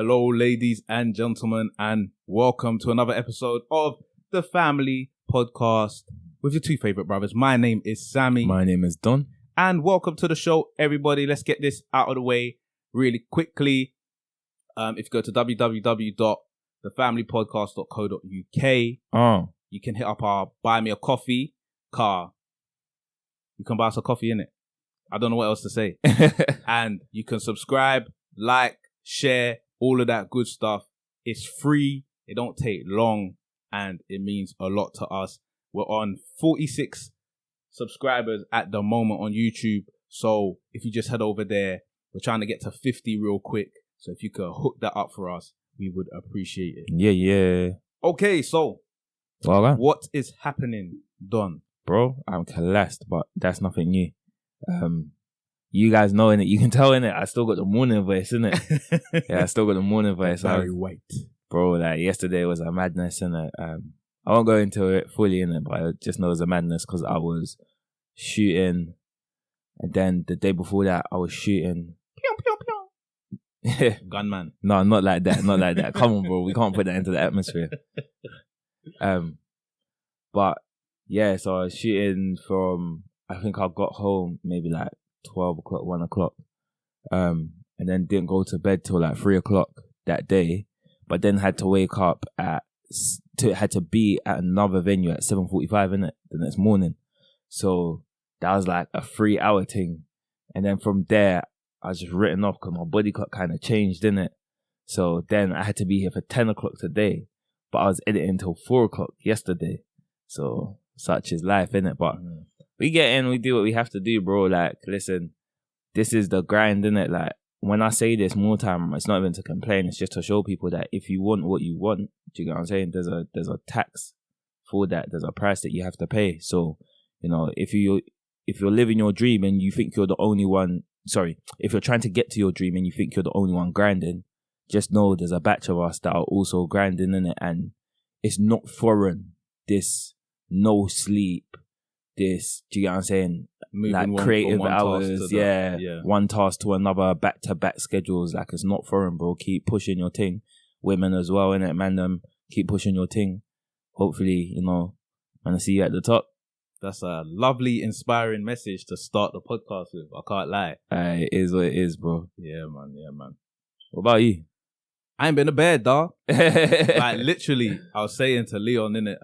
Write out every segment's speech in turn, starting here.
Hello, ladies and gentlemen, and welcome to another episode of the Family Podcast with your two favorite brothers. My name is Sammy. My name is Don. And welcome to the show, everybody. Let's get this out of the way really quickly. If you go to www.thefamilypodcast.co.uk, you can hit up our Buy Me a Coffee car. You can buy us a coffee in it. I don't know what else to say. And you can subscribe, like, share, all of that good stuff. It's free. It don't take long. And it means a lot to us. We're on 46 subscribers at the moment on YouTube. So if you just head over there, we're trying to get to 50 real quick. So if you could hook that up for us, we would appreciate it. Yeah. Okay, so what is happening, Don? Bro, I'm collapsed, but that's nothing new. You guys know innit? You can tell innit? I still got the morning voice, innit? Yeah, I still got the morning voice. Very white. Bro, like yesterday was a madness, innit? I won't go into it fully, innit? But I just know it was a madness because I was shooting, and then the day before that I was shooting. Pew, pew, pew. Gunman. No, not like that. Not like that. Come on, bro. We can't put that into the atmosphere. But yeah, so I was shooting from, I think I got home maybe like 12 o'clock, 1 o'clock. And then didn't go to bed till like 3 o'clock that day. But then had to wake up had to be at another venue at 7:45 innit, the next morning. So that was like a 3-hour thing. And then from there, I was just written off because my body clock kind of changed, innit? So then I had to be here for 10 o'clock today. But I was editing until 4 o'clock yesterday. So such is life, innit? But we get in, we do what we have to do, bro. Like, listen, this is the grind, innit? Like, when I say this more time, it's not even to complain. It's just to show people that if you want what you want, do you get what I'm saying? There's a tax for that. There's a price that you have to pay. So, you know, if you're living your dream and you think you're the only one, if you're trying to get to your dream and you think you're the only one grinding, just know there's a batch of us that are also grinding, innit? And it's not foreign. This no sleep, this, do you get what I'm saying? Moving like creative hours, one task to another, back-to-back schedules. Like, it's not foreign, bro. Keep pushing your thing. Women as well, innit, man? Keep pushing your thing. Hopefully, you know, I'm gonna see you at the top. That's a lovely, inspiring message to start the podcast with. I can't lie. It is what it is, bro. Yeah, man. What about you? I ain't been to bed, dawg. Like, literally, I was saying to Leon, innit,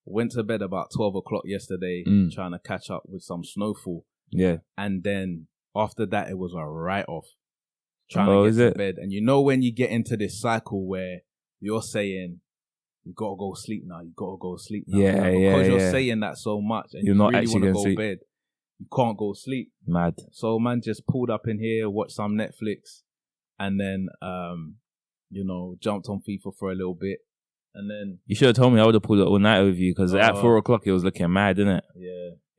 went to bed about 12 o'clock yesterday, trying to catch up with some snowfall. Yeah. And then after that, it was a write-off. Trying to get to bed. And you know when you get into this cycle where you're saying, you gotta go sleep now, Because you're saying that so much and you're not really want to go to bed, you can't go sleep. Mad. So man just pulled up in here, watched some Netflix, and then, jumped on FIFA for a little bit. And then you should have told me. I would have pulled it all night with you because at 4 o'clock it was looking mad, didn't it?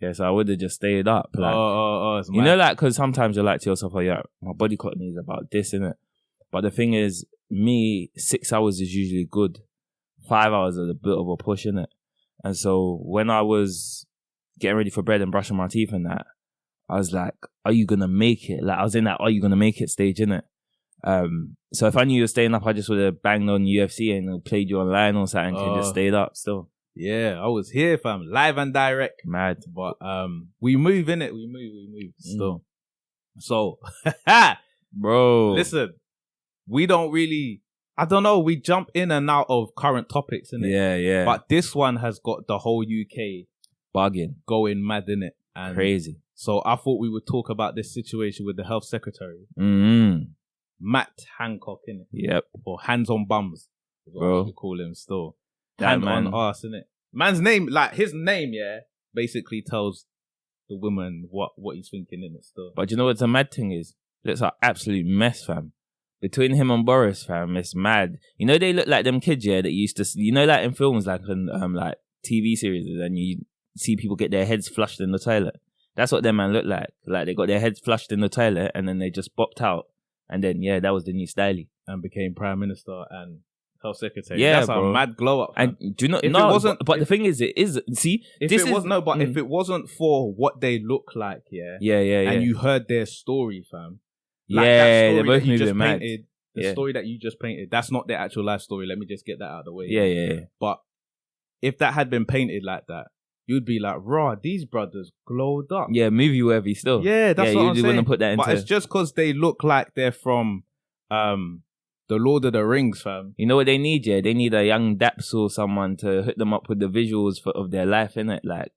Yeah. So I would have just stayed up. Like, it's mad. You know, like, because sometimes you're like to yourself, like, yeah, my body clock needs about this, innit? But the thing is, 6 hours is usually good. 5 hours is a bit of a push, innit? And so when I was getting ready for bed and brushing my teeth and that, I was like, are you gonna make it? Like, I was in that are you gonna make it stage, innit? So if I knew you were staying up, I just would have banged on UFC and played you online or something and just stayed up still. Yeah, I was here, fam, live and direct. Mad. But we move, innit? We move still. So, bro, listen, we don't really, I don't know, we jump in and out of current topics, innit? Yeah. But this one has got the whole UK bargain going mad, innit? And crazy. So I thought we would talk about this situation with the health secretary. Matt Hancock, innit? Yep. Or Hands on Bums, is what I should call him still. Hand on arse, innit? Man's name, like his name, basically tells the woman what he's thinking in it still. But you know what the mad thing is? It's an absolute mess, fam. Between him and Boris, fam, it's mad. You know, they look like them kids, that used to, you know, like in films, like in like TV series, and you see people get their heads flushed in the toilet. That's what them man look like. Like, they got their heads flushed in the toilet, and then they just bopped out. And then, that was the new stylie. And became Prime Minister and Health Secretary. Yeah, that's bro. a mad glow up. And do you know? No, it wasn't. But the thing is, it is. See, if it wasn't for what they look like, yeah, and you heard their story, fam. Like, that story they're both moving mad. the story that you just painted, that's not their actual life story. Let me just get that out of the way. Yeah. But if that had been painted like that, you'd be like, raw, these brothers glowed up. Yeah, movie worthy still. Yeah, that's what I'm saying. You wouldn't put that into... But it's just because they look like they're from the Lord of the Rings, fam. You know what they need, yeah? They need a young Daps or someone to hook them up with the visuals of their life, innit? Like,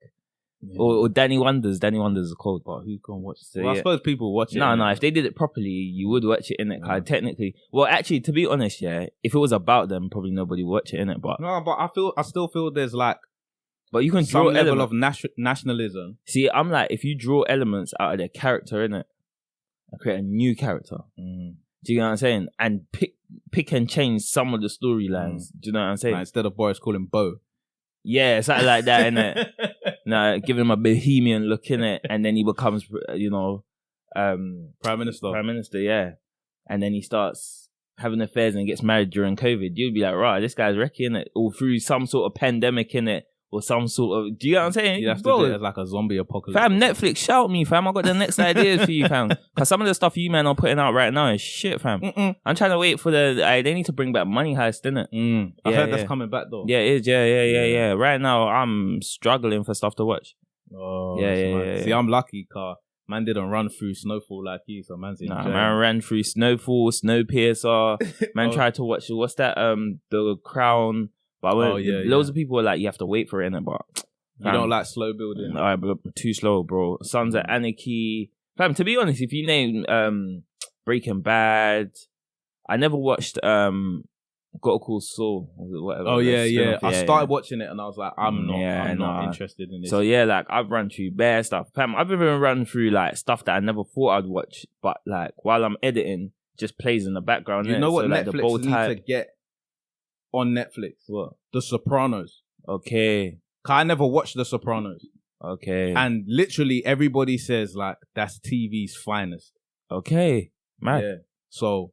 or Danny Wonders. Danny Wonders is cold, but who's gonna watch it? Well, I suppose people watch it. No, if they did it properly, you would watch it, innit? Technically, well, actually, to be honest, yeah, if it was about them, probably nobody would watch it, innit? But no, but I still feel there's like, but you can draw some level of nationalism. See, I'm like, if you draw elements out of their character, innit, and create a new character. Do you know what I'm saying? And pick and change some of the storylines. Do you know what I'm saying? Like, instead of Boris calling Bo. Yeah, something like that, innit? No, give him a bohemian look, innit? And then he becomes, Prime Minister. Prime Minister, yeah. And then he starts having affairs and gets married during COVID. You'd be like, right, this guy's wrecking it. Or through some sort of pandemic, innit? Or some sort of... Do you know what I'm saying? You have to do it as like a zombie apocalypse. Fam, Netflix, shout me, fam. I got the next ideas for you, fam. Because some of the stuff you, man, are putting out right now is shit, fam. I'm trying to wait for they need to bring back Money Heist, innit? I heard that's coming back, though. Yeah, it is. Yeah. Right now, I'm struggling for stuff to watch. Oh, yeah. See, I'm lucky, car. Man didn't run through Snowfall like you, so man's in jail. Man ran through Snowfall, Snowpiercer. Man tried to watch, what's that, The Crown... But loads of people are like, you have to wait for it, innit? But you don't like slow building. Alright, but too slow, bro. Sons of Anarchy. Fam, to be honest, if you name Breaking Bad, I never watched Gotta Call Saul, whatever. Oh yeah. I started watching it and I was like, I'm not interested in this. So yeah, like I've run through bare stuff. Fam, I've even run through like stuff that I never thought I'd watch, but like while I'm editing, just plays in the background. You know what, so, like, Netflix needs to get on Netflix? What? The Sopranos. Okay. I never watched The Sopranos. Okay. And literally everybody says like that's TV's finest. Okay. Man. Yeah. So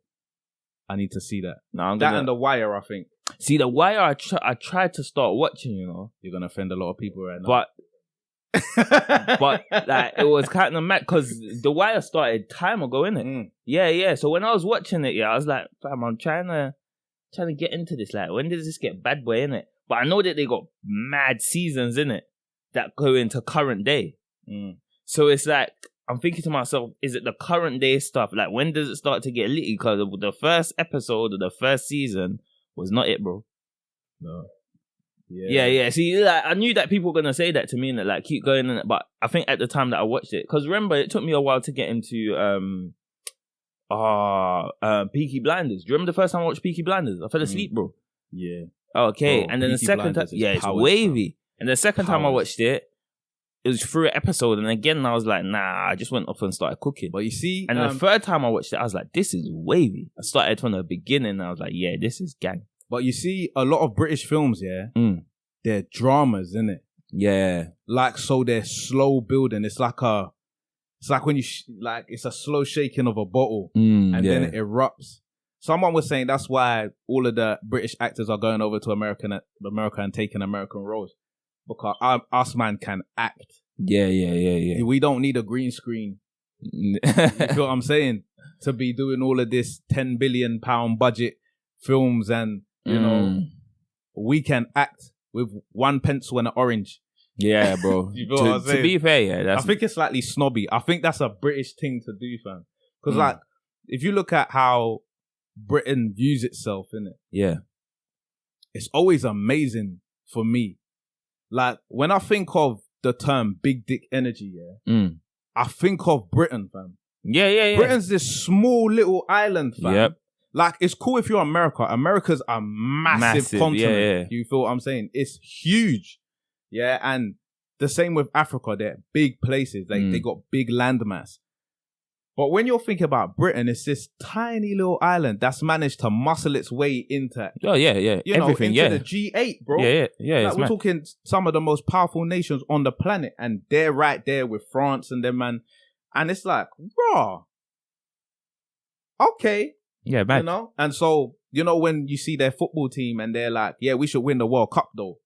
I need to see that. No, that and The Wire, I think. See, The Wire, I tried to start watching, you know. You're gonna offend a lot of people right now. But like it was kind of mad because The Wire started time ago, innit? Yeah. So when I was watching it, I was like, fam, I'm trying to get into this. Like, when does this get bad boy, innit? But I know that they got mad seasons, innit, that go into current day. So it's like, I'm thinking to myself, is it the current day stuff? Like, when does it start to get litty? Because the first episode of the first season was not it, bro. No. Yeah. See, like, I knew that people were going to say that to me, and like, keep going in it. But I think at the time that I watched it, because remember, it took me a while to get into Peaky Blinders. Do you remember the first time I watched Peaky Blinders? I fell asleep, bro. Yeah. Okay, bro, and then the second time, it's wavy. And the second time I watched it, it was through an episode, and again I was like, nah, I just went off and started cooking. But you see, and the third time I watched it, I was like, this is wavy. I started from the beginning, and I was like, yeah, this is gang. But you see, a lot of British films, they're dramas, innit? Yeah. Like, so they're slow building. It's like when you it's a slow shaking of a bottle, and then it erupts. Someone was saying that's why all of the British actors are going over to America and taking American roles, because us man can act. Yeah. We don't need a green screen. You feel what I'm saying? To be doing all of this £10 billion budget films, and you know, we can act with one pencil and an orange. Yeah, bro. You feel what I'm saying? To be fair, I think it's slightly snobby. I think that's a British thing to do, fam. Because like, if you look at how Britain views itself, innit? Yeah. It's always amazing for me. Like, when I think of the term big dick energy, I think of Britain, fam. Yeah. Britain's this small little island, fam. Yep. Like, it's cool if you're America. America's a massive continent. Yeah. You feel what I'm saying? It's huge. Yeah, and the same with Africa. They're big places. They got big landmass. But when you're thinking about Britain, it's this tiny little island that's managed to muscle its way into everything, into the G8, bro. Yeah. Like, we're talking some of the most powerful nations on the planet, and they're right there with France and them, man. And it's like, raw. Okay. Yeah, man. You know? And so, you know, when you see their football team and they're like, yeah, we should win the World Cup though.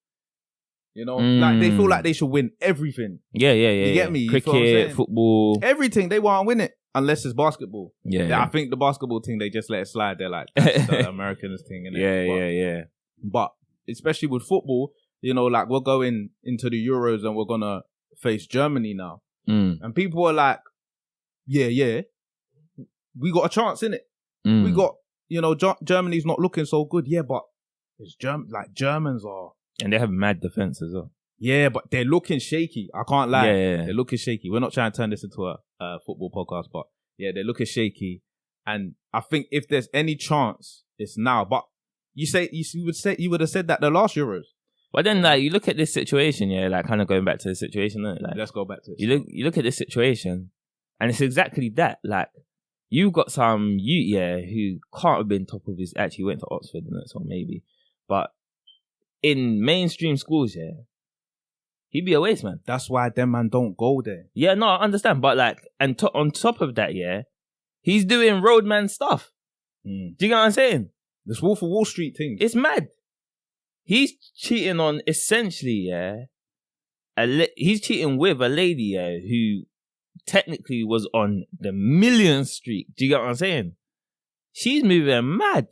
You know, like they feel like they should win everything. Yeah. You get me? Cricket, football, everything. They want to win it. unless it's basketball. Yeah. I think the basketball thing, they just let it slide. They're like, that's the Americans thing. Innit? Yeah. But especially with football, you know, like we're going into the Euros and we're going to face Germany now. And people are like, yeah, we got a chance in it. We got, you know, Germany's not looking so good. Yeah, but it's Germans are. And they have mad defense as well. Yeah, but they're looking shaky. I can't lie. Yeah. They're looking shaky. We're not trying to turn this into a football podcast, but yeah, they're looking shaky. And I think if there's any chance, it's now. But you would have said that the last Euros. But then, like, you look at this situation, yeah, like, kind of going back to the situation, like, let's go back to it. You look at this situation, and it's exactly that. Like, you got some youth, yeah, who can't have been top of his. Actually, went to Oxford, so maybe, but in mainstream schools, yeah, he'd be a waste man. That's why them man don't go there. Yeah, no, I understand, but like, and on top of that, yeah, he's doing roadman stuff. Do you get what I'm saying? This Wolf of Wall Street thing. It's mad. He's cheating on essentially, yeah. He's cheating with a lady, yeah, who technically was on the million streak. Do you get what I'm saying? She's moving mad.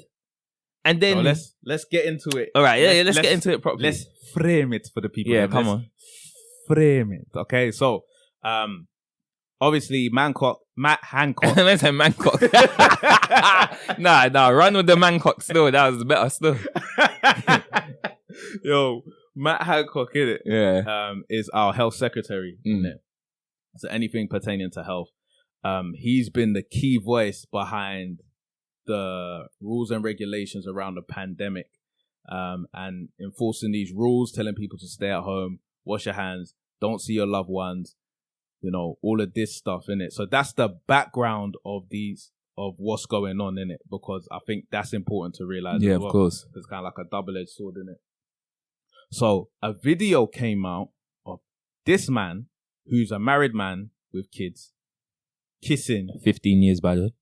And then let's get into it. All right, yeah, let's get into it properly. Let's frame it for the people. Yeah, come on. Frame it. Okay, so obviously Matt Hancock. Let's say Hancock. Nah, run with the Hancock still. That was better still. Yo, Matt Hancock, innit? Yeah. Is our health secretary, innit? So anything pertaining to health. He's been the key voice behind the rules and regulations around the pandemic, and enforcing these rules, telling people to stay at home, wash your hands, don't see your loved ones, you know, all of this stuff, innit? So that's the background of what's going on, innit? Because I think that's important to realize. Yeah, as well. Of course. It's kind of like a double-edged sword, innit? So a video came out of this man, who's a married man with kids, kissing. 15 years, by the way.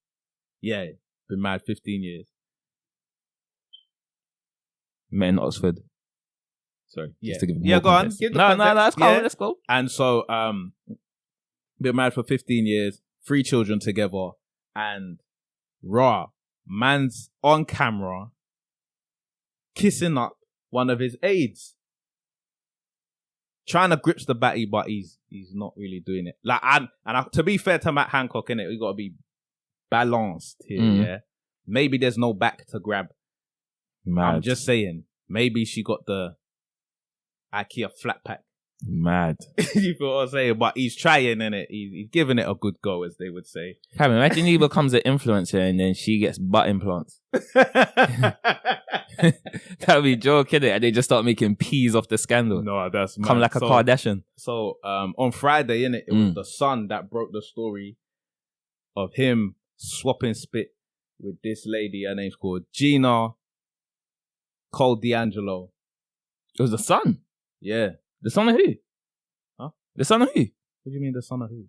Yeah, been married 15 years. Met in Oxford. Sorry. Yeah, just to give go context. on. No, that's cool. Let's go. And so, been married for 15 years, 3 children together, and man's on camera kissing up one of his aides. Trying to grips the batty, but he's not really doing it. Like, to be fair to Matt Hancock, innit, we got to be balanced here, yeah? Maybe there's no back to grab. Mad. I'm just saying, maybe she got the IKEA flat pack. Mad. You feel what I'm saying? But he's trying, innit? He's giving it a good go, as they would say. Imagine he becomes an influencer and then she gets butt implants. That would be joke, innit? And they just start making peas off the scandal. No, that's mad. Come like a Kardashian. So, on Friday, innit, it was the Sun that broke the story of him swapping spit with this lady. Her name's called Gina Colangelo. It was the Sun? Yeah. The Son of who? Huh? The Son of who? What do you mean the Son of who?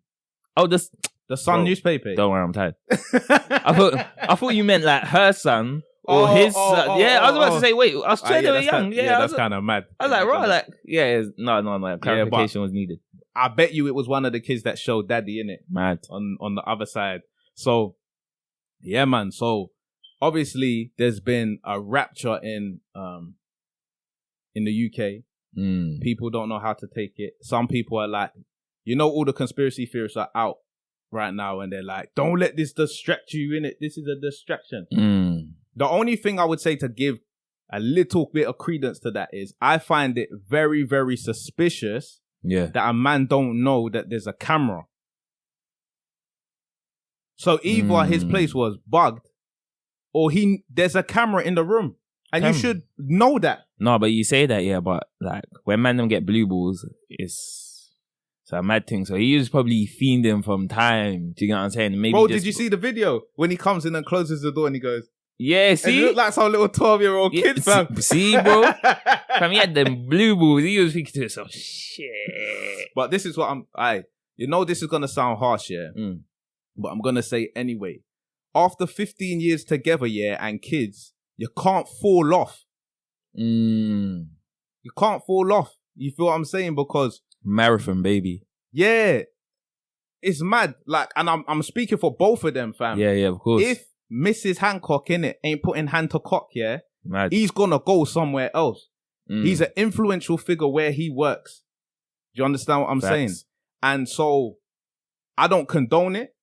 Oh, the Sun newspaper. Don't worry, I'm tired. I thought you meant like her son or his son. Yeah, I was about to say, wait, I was trying they were young. Yeah, that's kind of mad. I was like, right, like, no, clarification was needed. I bet you it was one of the kids that showed daddy, innit? Mad. On the other side. So, yeah, man. So, obviously, there's been a rapture in the UK. People don't know how to take it. Some people are like, you know, all the conspiracy theorists are out right now and they're like, don't let this distract you, innit? This is a distraction. The only thing I would say to give a little bit of credence to that is I find it very, very suspicious that a man don't know that there's a camera. So either his place was bugged or there's a camera in the room. And you should know that. No, but you say that, yeah, but like when man them get blue balls, it's a mad thing. So he was probably fiending from time. Do you get what I'm saying? Maybe bro, did you see the video when he comes in and closes the door and he goes, yeah, see? It looked like some little 12-year-old kid, fam. See, bro? Fam, he had them blue balls. He was thinking to himself, shit. But this is what this is going to sound harsh, yeah? But I'm going to say anyway. After 15 years together, yeah, and kids, you can't fall off. You can't fall off. You feel what I'm saying? Because marathon, baby. Yeah. it's mad. Like, and I'm speaking for both of them, fam. Yeah, of course. If Mrs. Hancock, innit, ain't putting hand to cock, yeah, Mad. he's gonna go somewhere else. He's an influential figure where he works. Do you understand what I'm saying? And so, I don't condone it,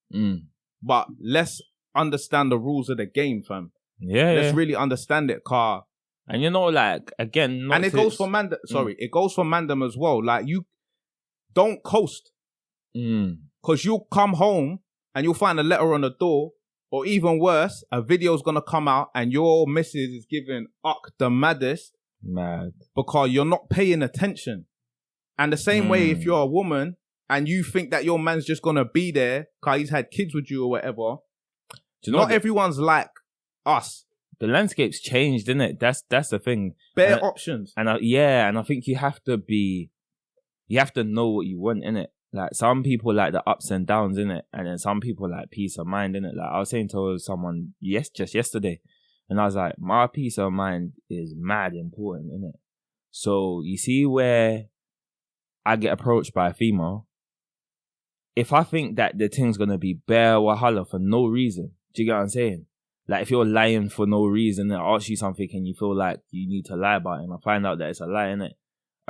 but let's understand the rules of the game, fam. Let's really understand it, car. And you know, like, again, and it goes for Mandem. Sorry, it goes for Mandem as well. Like, you don't coast. Because you'll come home and you'll find a letter on the door, or even worse, a video's gonna come out and your missus is giving the maddest. Mad. Because you're not paying attention. And the same way, if you're a woman and you think that your man's just gonna be there because he's had kids with you or whatever, not everyone's like us. The landscape's changed, isn't it? That's the thing. Bare options. And I think you have to know what you want, innit? Like, some people like the ups and downs, innit? And then some people like peace of mind, innit? Like, I was saying to someone just yesterday, and I was like, my peace of mind is mad important, innit? So you see where I get approached by a female, if I think that the thing's gonna be bare wahala for no reason, do you get what I'm saying? Like, if you're lying for no reason and I ask you something and you feel like you need to lie about it and I find out that it's a lie, innit?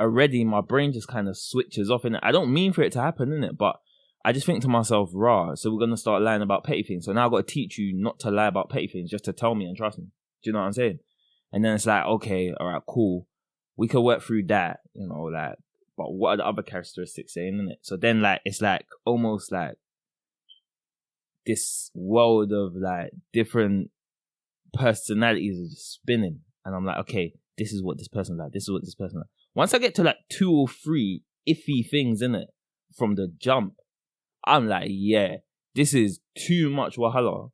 Already my brain just kind of switches off, innit? I don't mean for it to happen, innit? But I just think to myself, rah, so we're going to start lying about petty things. So now I've got to teach you not to lie about petty things, just to tell me and trust me. Do you know what I'm saying? And then it's like, okay, all right, cool. We could work through that, you know, like, but what are the other characteristics saying, innit? So then, like, it's like almost like this world of like different personalities is just spinning. And I'm like, okay, this is what this person's like. This is what this person like. Once I get to like 2 or 3 iffy things, innit, from the jump, I'm like, yeah, this is too much wahala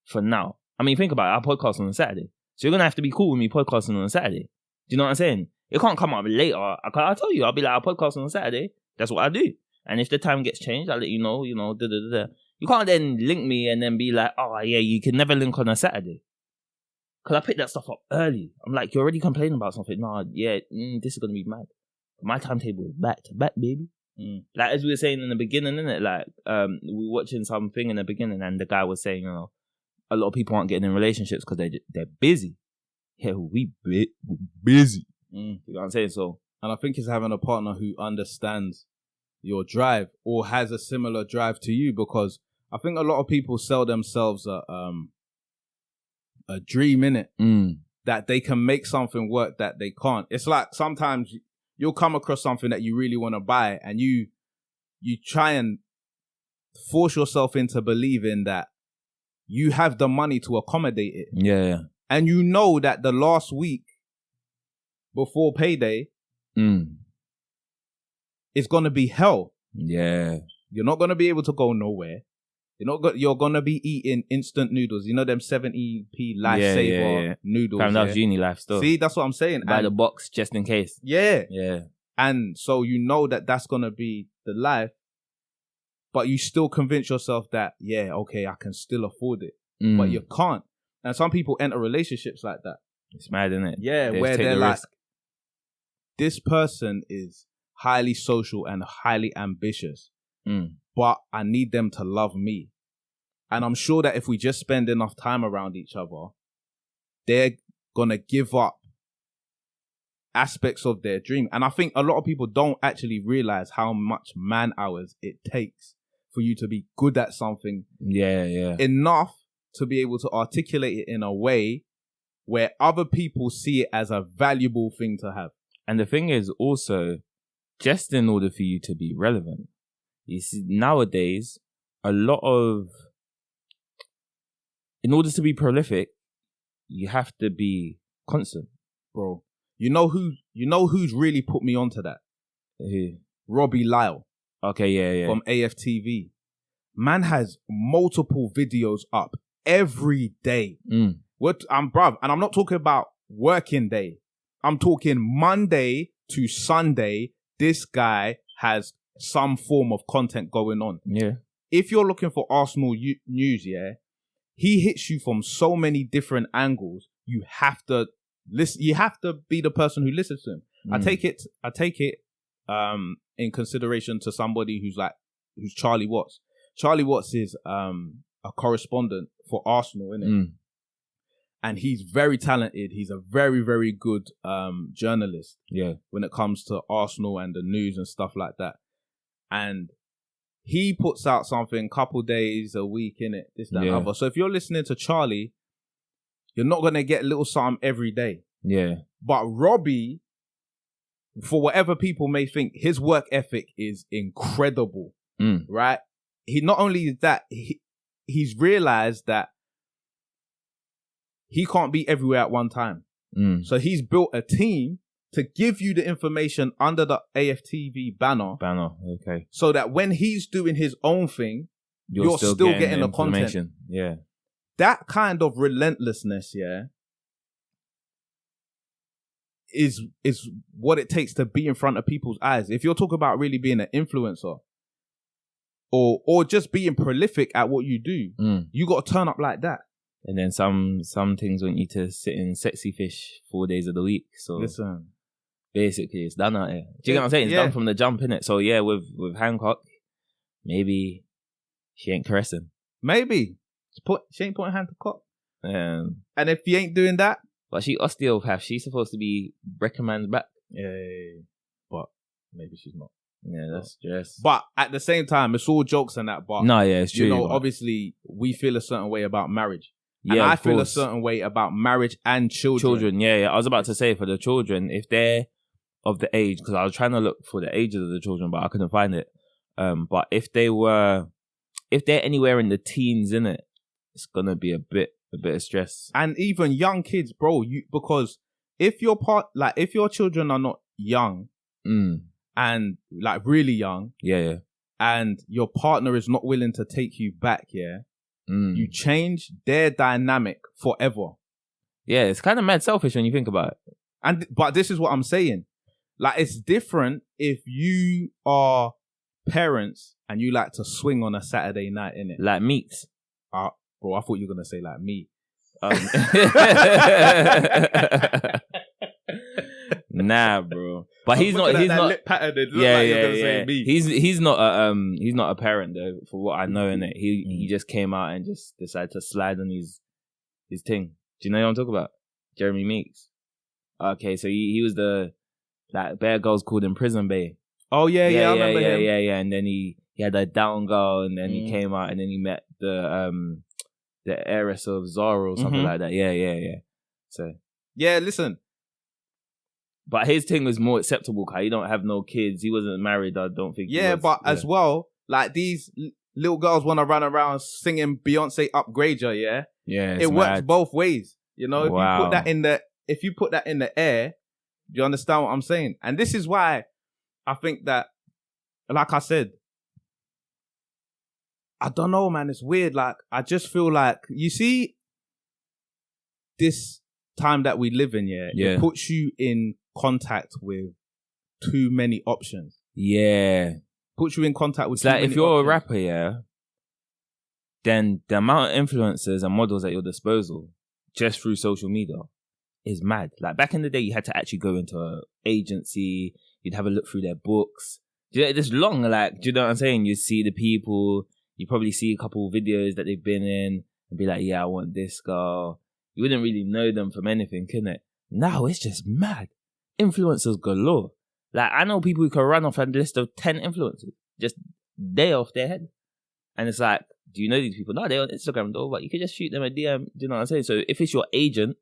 for now. I mean, think about it. I podcast on a Saturday. So you're going to have to be cool with me podcasting on a Saturday. Do you know what I'm saying? It can't come up later. I tell you, I'll be like, I'll podcast on a Saturday. That's what I do. And if the time gets changed, I'll let you know, da-da-da-da. You can't then link me and then be like, oh, yeah, you can never link on a Saturday. Because I picked that stuff up early. I'm like, you're already complaining about something. No, yeah, this is going to be mad. My timetable is back to back, baby. Like, as we were saying in the beginning, innit? Like, we were watching something in the beginning and the guy was saying, you know, a lot of people aren't getting in relationships because they're busy. Yeah, we busy. You know what I'm saying? So, and I think it's having a partner who understands your drive or has a similar drive to you, because I think a lot of people sell themselves a dream, innit? That they can make something work that they can't. It's like sometimes you'll come across something that you really want to buy and you try and force yourself into believing that you have the money to accommodate it. Yeah. And you know that the last week before payday is going to be hell. Yeah. You're not going to be able to go nowhere. You're going to be eating instant noodles. You know them 70p lifesaver noodles. Found out Genie life still. See, that's what I'm saying. Buy the box just in case. Yeah. Yeah. And so you know that that's going to be the life, but you still convince yourself that, yeah, okay, I can still afford it. But you can't. And some people enter relationships like that. It's mad, isn't it? Yeah, where they're like, this person is highly social and highly ambitious, but I need them to love me. And I'm sure that if we just spend enough time around each other, they're going to give up aspects of their dream. And I think a lot of people don't actually realize how much man hours it takes for you to be good at something. Yeah. Enough to be able to articulate it in a way where other people see it as a valuable thing to have. And the thing is also, just in order for you to be relevant, you see, nowadays, in order to be prolific, you have to be constant. Bro, you know who's really put me onto that? Who? Robbie Lyle. Okay, yeah. From AFTV. Man has multiple videos up every day. And I'm not talking about working day. I'm talking Monday to Sunday. This guy has some form of content going on. Yeah. If you're looking for Arsenal news, yeah, he hits you from so many different angles. You have to listen. You have to be the person who listens to him. I take it in consideration to somebody who's Charlie Watts. Charlie Watts is a correspondent for Arsenal, isn't it? Mm. And he's very talented. He's a very, very good journalist. Yeah. When it comes to Arsenal and the news and stuff like that. And he puts out something couple days a week, innit? This, that, and other. So if you're listening to Charlie, you're not going to get a little something every day. Yeah. But Robbie, for whatever people may think, his work ethic is incredible, right? He not only that, he's realized that he can't be everywhere at one time. So he's built a team to give you the information under the AFTV banner. Okay. So that when he's doing his own thing, you're still getting the content. Yeah. That kind of relentlessness, is what it takes to be in front of people's eyes. If you're talking about really being an influencer or just being prolific at what you do, you got to turn up like that. And then some things want you to sit in sexy fish 4 days of the week. So listen, basically it's done out here. Do you get what I'm saying? It's done from the jump, innit? So yeah, with Hancock, maybe she ain't caressing. Maybe. She ain't putting hand to cock. And if you ain't doing that, but she osteopath. She's supposed to be breaking man's back. Yeah. But maybe she's not. Yeah, that's just. But at the same time, it's all jokes and that. But no, yeah, it's true. You know, obviously, we feel a certain way about marriage. Yeah, and I feel a certain way about marriage and children. Yeah. I was about to say for the children, if they're of the age, because I was trying to look for the ages of the children, but I couldn't find it. But if they're anywhere in the teens, innit, it's gonna be a bit of stress. And even young kids, bro, because if your children are not young and like really young, and your partner is not willing to take you back, you change their dynamic forever. Yeah, it's kind of mad selfish when you think about it. But this is what I'm saying. Like, it's different if you are parents and you like to swing on a Saturday night, innit? Like meats. Bro, I thought you were going to say like me. Nah, bro. But he's not. Lip pattern, it looked like you're gonna say me. He's not a parent though. For what I know, innit? He just came out and just decided to slide on his thing. Do you know what I'm talking about? Jeremy Meeks. Okay, so he was the like Bear Girls called him Prison Bay. Oh yeah, I remember him. Yeah. And then he had a down girl, and then he came out, and then he met the heiress of Zara or something like that. Yeah. So yeah, listen. But his thing was more acceptable because he don't have no kids. He wasn't married, I don't think. Yeah, but as well, like these little girls want to run around singing Beyonce Upgrade Ya, yeah? Yeah, it works both ways. You know, if you put that in the air, do you understand what I'm saying? And this is why I think that, like I said, I don't know, man. It's weird. Like, I just feel like, you see, this time that we live in, it puts you in contact with too many options. Yeah. Puts you in contact with too many options. If you're a rapper, then the amount of influencers and models at your disposal just through social media is mad. Like, back in the day, you had to actually go into an agency, you'd have a look through their books. It's long, like, do you know what I'm saying? You see the people, you probably see a couple of videos that they've been in and be like, yeah, I want this girl. You wouldn't really know them from anything, couldn't it? Now it's just mad. Influencers galore. Like, I know people who can run off a list of 10 influencers. Just day off their head. And it's like, do you know these people? No, they're on Instagram though, but you can just shoot them a DM. Do you know what I'm saying? So if it's your agent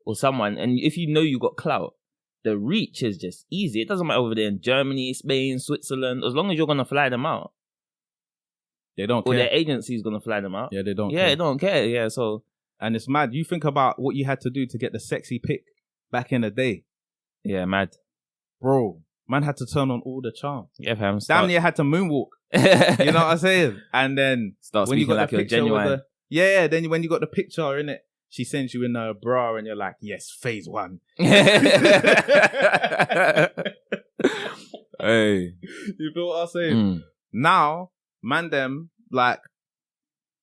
or someone, and if you know you got clout, the reach is just easy. It doesn't matter over there in Germany, Spain, Switzerland, as long as you're going to fly them out. They don't care. Or their agency is going to fly them out. Yeah, they don't care. Yeah, they don't care. Yeah, so. And it's mad. You think about what you had to do to get the sexy pic back in the day. Yeah, mad. Bro, man had to turn on all the charms. Yeah, fam. Damn near had to moonwalk. You know what I'm saying? And then start when you got like you're genuine. Then when you got the picture in it, she sends you in a bra and you're like, yes, phase 1. Hey. You feel what I'm saying? Now, man, them, like,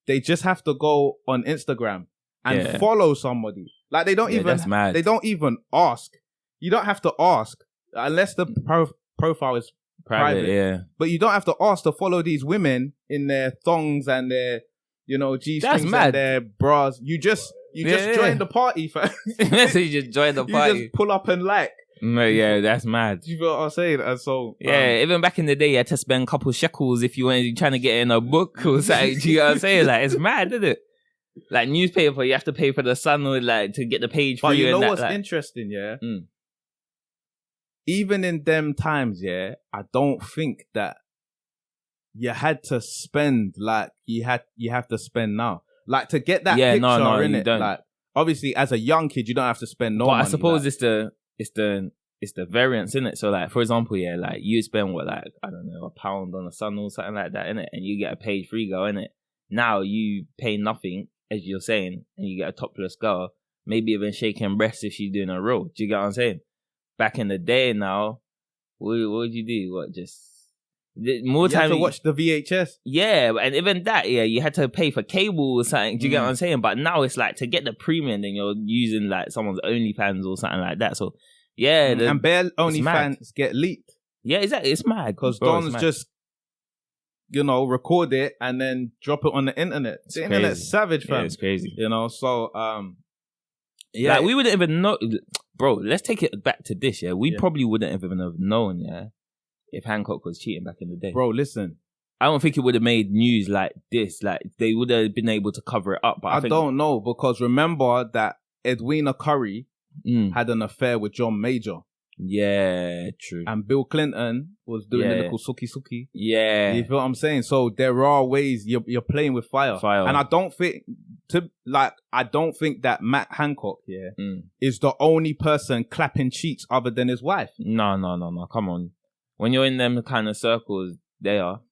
they just have to go on Instagram and follow somebody. Like, they don't even ask. You don't have to ask unless the profile is Private, yeah. But you don't have to ask to follow these women in their thongs and their, G-strings and their bras. You just join the party, fam. So you just join the party. You just pull up and like. Yeah, that's mad. Do you feel what I'm saying? And so, even back in the day, you had to spend a couple shekels if you were trying to get in a book or something. Do you know what I'm saying? Like, it's mad, isn't it? Like newspaper, you have to pay for the Sun or like to get the page. But you know and what's interesting, yeah? Even in them times, yeah, I don't think that you had to spend like you have to spend now. Like to get that picture in it. Don't. Like obviously, as a young kid, you don't have to spend no money. But I suppose it's the variance, innit? So like, for example, yeah, like you spend I don't know, £1 on a Sun or something like that, innit? And you get a page free girl, innit? Now you pay nothing, as you're saying, and you get a topless girl, maybe even shaking breasts if she's doing a roll. Do you get what I'm saying? Back in the day now, what would you do? What, just more time? You have to watch the VHS. Yeah, and even that, yeah, you had to pay for cable or something. Do you get what I'm saying? But now it's like to get the premium, then you're using like someone's OnlyFans or something like that. So yeah, and bare OnlyFans get leaked. Yeah, exactly. It's mad because Dons just record it and then drop it on the internet. The internet's savage, fam. Yeah, it's crazy. So yeah, like, we wouldn't even know, bro. Let's take it back to this. Yeah, we probably wouldn't even have known. Yeah, if Hancock was cheating back in the day, bro. Listen, I don't think it would have made news like this. Like they would have been able to cover it up. But I don't know because remember that Edwina Curry had an affair with John Major. Yeah, true. And Bill Clinton was doing a little suki. Yeah. You feel what I'm saying? So there are ways you're playing with fire. And I don't think that Matt Hancock is the only person clapping cheeks other than his wife. No. Come on. When you're in them kind of circles, they are.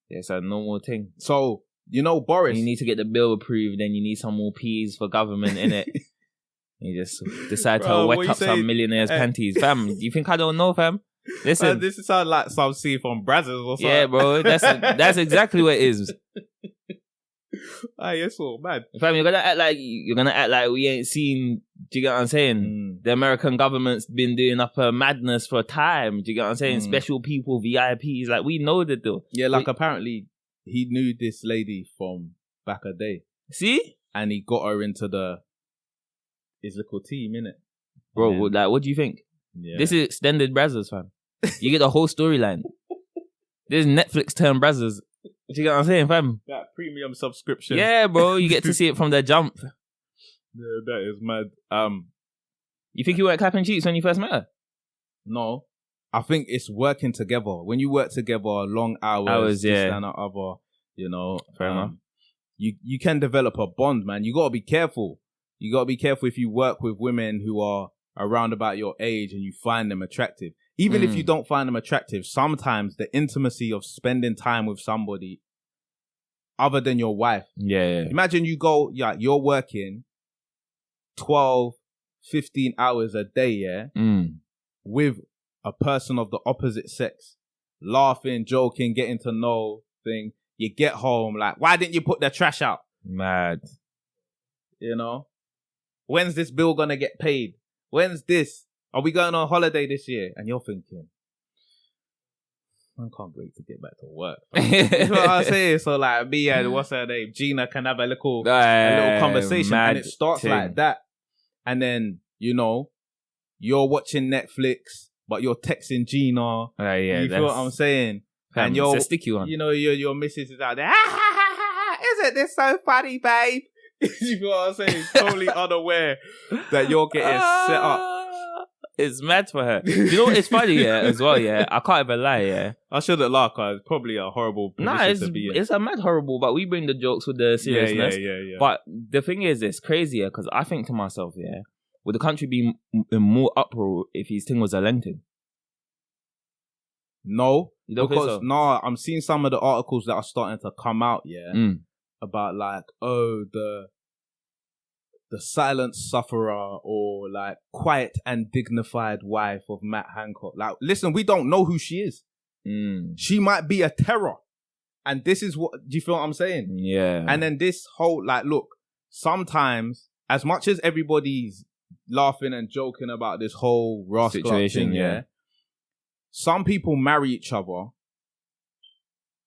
It's a normal thing. So, Boris. You need to get the bill approved, then you need some more P's for government, innit? You just decide to wet up some millionaires' panties. Fam, you think I don't know, fam? Listen. This sounds like some scene from Brazzers or something. Yeah, bro. That's exactly what it is. It's all mad. Fam, you're gonna act like we ain't seen. Do you get what I'm saying? The American government's been doing up a madness for a time. Do you get what I'm saying? Special people, VIPs, like we know the deal. Yeah, like apparently he knew this lady from back a day. See? And he got her into his little team, innit? Bro, what do you think? Yeah. This is extended Brazzers, fam. You get the whole storyline. This is Netflix turned Brazzers. Do you get what I'm saying, fam? That premium subscription. Yeah, bro. You get to see it from the jump. Yeah, that is mad. You think you weren't clapping cheeks when you first met her? No. I think it's working together. When you work together, long hours, this and the other, Fair enough. You can develop a bond, man. You got to be careful. You got to be careful if you work with women who are around about your age and you find them attractive. Even if you don't find them attractive, sometimes the intimacy of spending time with somebody other than your wife. Yeah. Imagine you're working 12, 15 hours a day, with a person of the opposite sex. Laughing, joking, getting to know thing. You get home, like, why didn't you put the trash out? Mad. When's this bill gonna get paid? When's this? Are we going on holiday this year? And you're thinking, I can't wait to get back to work. You know what I'm saying? So like me and what's her name? Gina can have a little conversation and it starts like that. And then, you're watching Netflix, but you're texting Gina. You feel what I'm saying? And it's a sticky one. Your missus is out there. Isn't this so funny, babe? You feel what I'm saying? Totally unaware that you're getting set up. It's mad for her. You know what? It's funny, as well, I can't even lie, I shouldn't laugh because it's probably a horrible position to be in. It's a mad horrible, but we bring the jokes with the seriousness. Yeah. But the thing is, it's crazy, because I think to myself, would the country be in more uproar if his thing was a lengthen? No. You don't because, think so? No, I'm seeing some of the articles that are starting to come out, about like, the silent sufferer or like quiet and dignified wife of Matt Hancock. Like, listen, we don't know who she is. She might be a terror. And this is what, do you feel what I'm saying? Yeah. And then this whole, like, look, sometimes, as much as everybody's laughing and joking about this whole rascal situation, thing, some people marry each other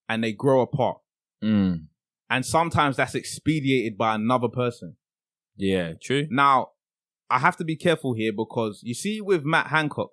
and they grow apart. Mm. And sometimes that's expedited by another person. Yeah, true. Now, I have to be careful here because you see with Matt Hancock,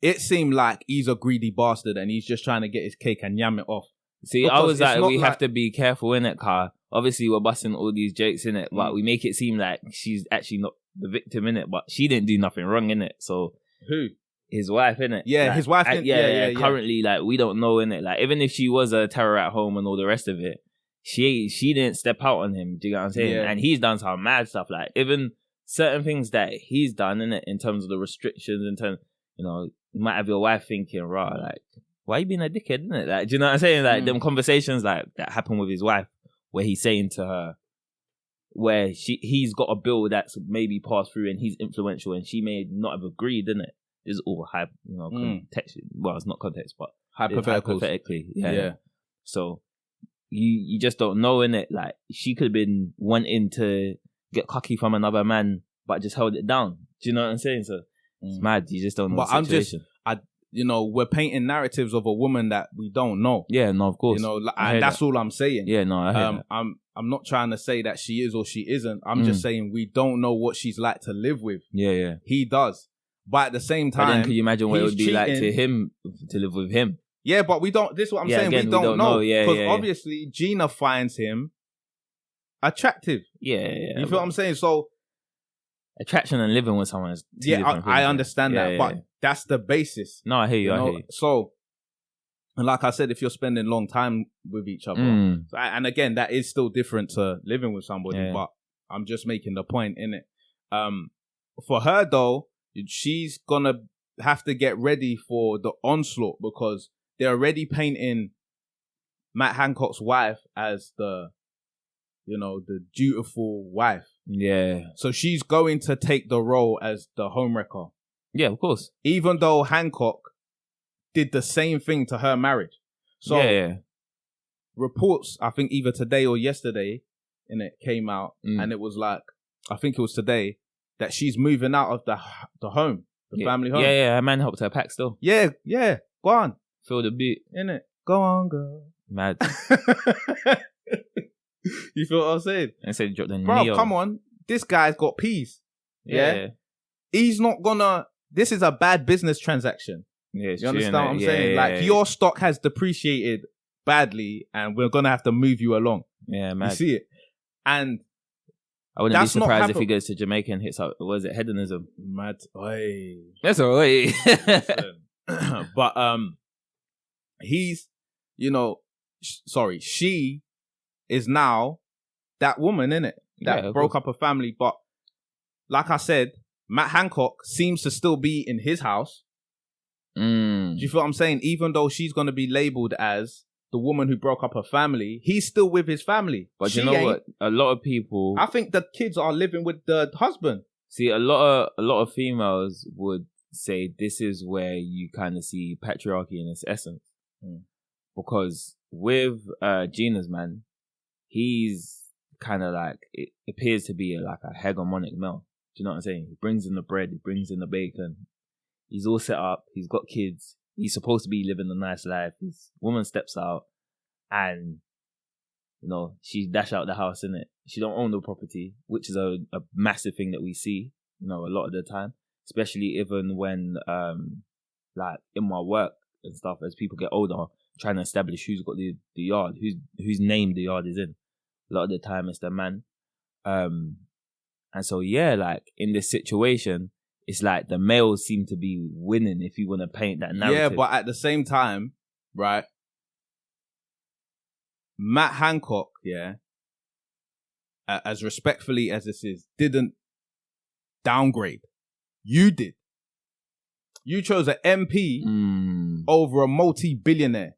it seemed like he's a greedy bastard and he's just trying to get his cake and yam it off. See, because I was like, we have to be careful in it, car. Obviously, we're busting all these jokes in it, but we make it seem like she's actually not the victim in it, but she didn't do nothing wrong in it. So who? His wife, innit? Yeah, like, his wife. Yeah. Currently, like, we don't know, innit? Like, even if she was a terror at home and all the rest of it, she didn't step out on him. Do you get what I'm saying? Yeah. And he's done some mad stuff. Like, even certain things that he's done, innit? In terms of the restrictions, in terms, you know, you might have your wife thinking, right, like, why you being a dickhead, innit? Like, do you know what I'm saying? Like, them conversations, like, that happen with his wife, where he's saying to her, where he's got a bill that's maybe passed through and he's influential and she may not have agreed, innit? It's all context. Well, it's not context, but hypothetically. Yeah. So you just don't know, innit? Like, she could have been wanting to get cocky from another man, but just held it down. Do you know what I'm saying? So it's mad. You just don't know the situation. We're painting narratives of a woman that we don't know. Yeah, no, of course. You know, and that's all I'm saying. Yeah, no, I hear that. I'm not trying to say that she is or she isn't. I'm just saying we don't know what she's like to live with. Yeah. He does. But at the same time, but then can you imagine what it would be cheating. like to live with him? Yeah, but we don't. This is what I'm saying. Again, we don't know. Because obviously Gina finds him attractive. Yeah. You feel what I'm saying? So attraction and living with someone is two different things. I understand that, but that's the basis. No, I hear you. I hear you. So, and like I said, if you're spending long time with each other, and again, that is still different to living with somebody. But I'm just making the point in it. For her though, she's gonna have to get ready for the onslaught because they're already painting Matt Hancock's wife as the dutiful wife. Yeah. So she's going to take the role as the homewrecker. Yeah, of course. Even though Hancock did the same thing to her marriage. So reports, I think either today or yesterday, came out, and it was like, I think it was today, that she's moving out of the home, the family home. Yeah, her man helped her pack still. Yeah, go on. Feel the beat. Innit? Go on, girl. Mad. You feel what I'm saying? And said drop the Bro, Neo. come on. This guy's got peas. Yeah. He's not gonna... This is a bad business transaction. Yeah, you understand what I'm saying? Your stock has depreciated badly and we're gonna have to move you along. Yeah, man. You see it? And I wouldn't be surprised if he goes to Jamaica and hits up, what is it, hedonism? Mad. Oi. That's all right. But he's, she is now that woman, innit? That broke up a family. But like I said, Matt Hancock seems to still be in his house. Do you feel what I'm saying? Even though she's going to be labeled as the woman who broke up her family, he's still with his family. But you know what? A lot of people... I think the kids are living with the husband. See, a lot of females would say this is where you kind of see patriarchy in its essence. Because with Gina's man, he's kind of like, it appears to be like a hegemonic male. Do you know what I'm saying? He brings in the bread, he brings in the bacon. He's all set up, he's got kids, he's supposed to be living a nice life. His woman steps out and, she dash out the house, innit? She don't own the property, which is a massive thing that we see, a lot of the time. Especially even when, like, in my work and stuff, as people get older, trying to establish who's got the yard, whose name the yard is in. A lot of the time it's the man. And so, like, in this situation, it's like the males seem to be winning if you want to paint that narrative. Yeah, but at the same time, right, Matt Hancock, as respectfully as this is, didn't downgrade. You did. You chose an MP over a multi-billionaire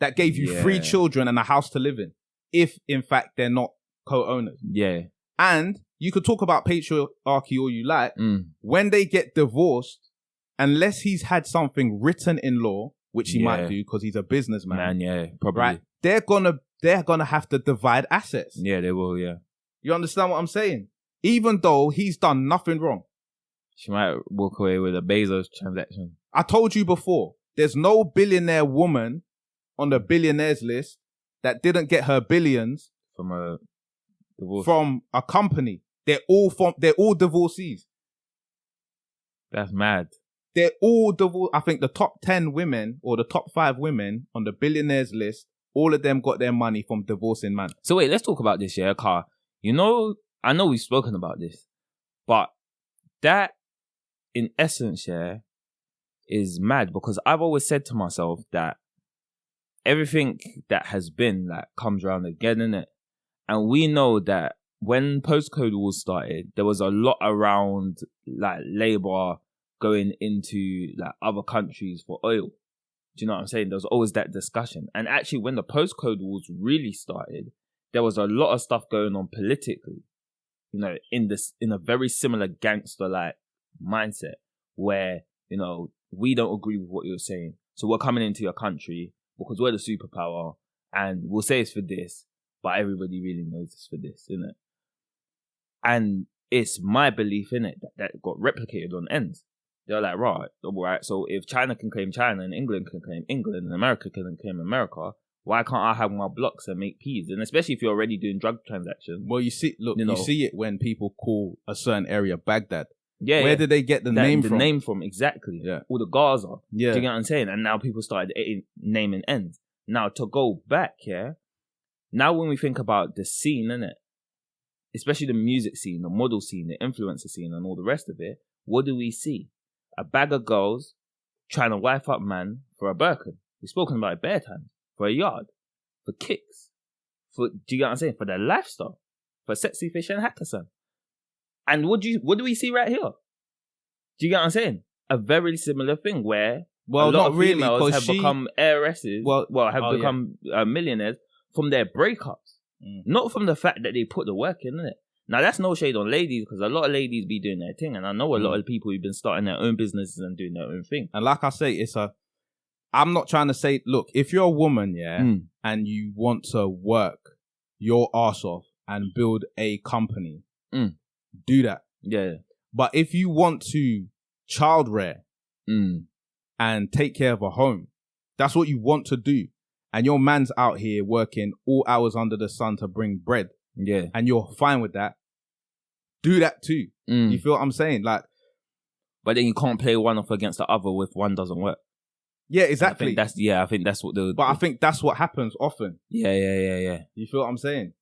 that gave you 3 children and a house to live in, if, in fact, they're not co-owners. Yeah. And you could talk about patriarchy all you like. When they get divorced, unless he's had something written in law, which he might do because he's a businessman. Probably. Right? They're gonna have to divide assets. Yeah, they will, yeah. You understand what I'm saying? Even though he's done nothing wrong. She might walk away with a Bezos transaction. I told you before, there's no billionaire woman on the billionaires list that didn't get her billions From a divorce. from a company. They're all divorcees. That's mad. They're all divorced. I think the top 10 women or the top 5 women on the billionaires list, all of them got their money from divorcing man. So wait, let's talk about this, yeah, Car. You know, I know we've spoken about this, but that, in essence, yeah, is mad because I've always said to myself that everything that has been, like, comes around again, innit? And we know that when postcode wars started, there was a lot around, like, Labour going into, like, other countries for oil. Do you know what I'm saying? There was always that discussion. And actually, when the postcode wars really started, there was a lot of stuff going on politically, you know, in a very similar gangster-like mindset where, you know, we don't agree with what you're saying. So we're coming into your country because we're the superpower and we'll say it's for this, but everybody really knows it's for this, innit? And it's my belief, innit, that got replicated on ends. They're like, right, all right, so if China can claim China and England can claim England and America can claim America, why can't I have my blocks and make peas? And especially if you're already doing drug transactions. Well, you see it when people call a certain area Baghdad. Yeah. Where did they get the name from? The name from, exactly. Yeah. Or the Gaza. Yeah. Do you get what I'm saying? And now people started naming ends. Now, to go back, yeah, now when we think about the scene, innit, especially the music scene, the model scene, the influencer scene, and all the rest of it, what do we see? A bag of girls trying to wife up man for a Birkin. We've spoken about it bare times. For a yard. For kicks. Do you get what I'm saying? For their lifestyle. For Sexy Fish and Hackerson. And what do we see right here? Do you get what I'm saying? A very similar thing where a lot of females have become heiresses, become millionaires from their breakups. Not from the fact that they put the work in, innit? Now, that's no shade on ladies because a lot of ladies be doing their thing. And I know a lot of people who've been starting their own businesses and doing their own thing. And like I say, I'm not trying to say, look, if you're a woman, and you want to work your arse off and build a company, do that. Yeah. But if you want to child rear and take care of a home, that's what you want to do. And your man's out here working all hours under the sun to bring bread. Yeah. And you're fine with that. Do that too. You feel what I'm saying? Like, but then you can't play one off against the other if one doesn't work. Yeah, exactly. I think that's what I think that's what happens often. Yeah. You feel what I'm saying?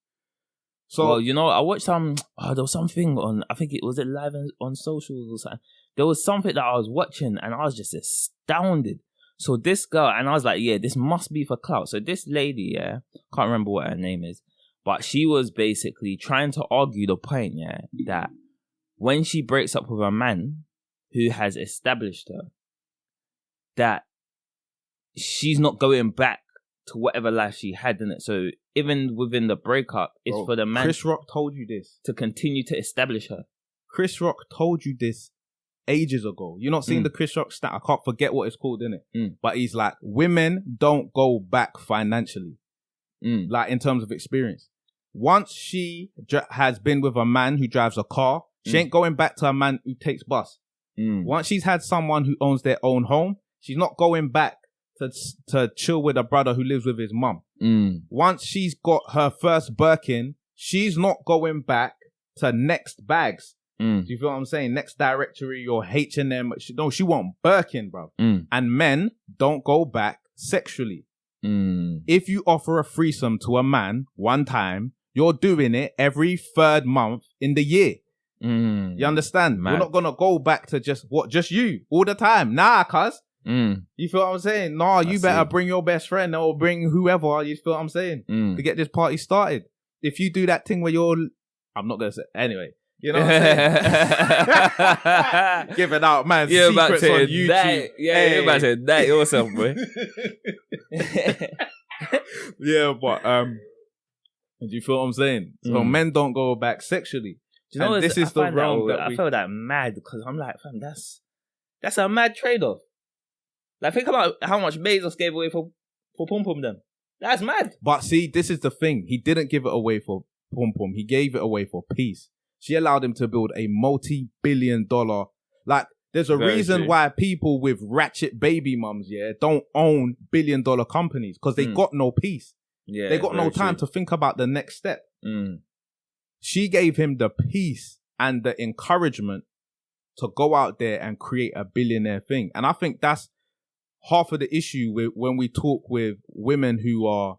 So, well, you know, I watched there was something on, I think it was live on socials or something. There was something that I was watching and I was just astounded. So this girl, and I was like, yeah, this must be for clout. So this lady, yeah, can't remember what her name is, but she was basically trying to argue the point, yeah, that when she breaks up with a man who has established her, that she's not going back to whatever life she had in it. So even within the breakup, it's for the man. Chris Rock told you this. To continue to establish her. Chris Rock told you this ages ago. You're not seeing the Chris Rock stat. I can't forget what it's called, innit? But he's like, women don't go back financially. Like in terms of experience. Once she has been with a man who drives a car, she ain't going back to a man who takes bus. Once she's had someone who owns their own home, she's not going back to chill with a brother who lives with his mum. Once she's got her first Birkin, she's not going back to Next Bags. Do you feel what I'm saying? Next Directory or H&M. No, she want Birkin, bro. And men don't go back sexually. If you offer a threesome to a man one time, you're doing it every third month in the year. You understand? You're not gonna go back to just you all the time. Nah, cuz. You feel what I'm saying? Nah, you better bring your best friend or bring whoever. You feel what I'm saying? To get this party started. If you do that thing where I'm not gonna say anyway. You know what I'm saying? Giving out man secrets on YouTube. You're about to say that yourself, boy. Yeah, but do you feel what I'm saying? So men don't go back sexually. Do you know this is the realm that I felt that mad because I'm like, fam, that's a mad trade-off. Like, think about how much Bezos gave away for Pum Pum them. That's mad. But see, this is the thing. He didn't give it away for Pum Pum. He gave it away for peace. She allowed him to build a multi-billion-dollar. Like, there's a Very reason true. why people with ratchet baby mums, don't own billion-dollar companies, because they got no peace. Yeah, They got no very time true. to think about the next step. Mm. She gave him the peace and the encouragement to go out there and create a billionaire thing. And I think that's half of the issue with when we talk with women who are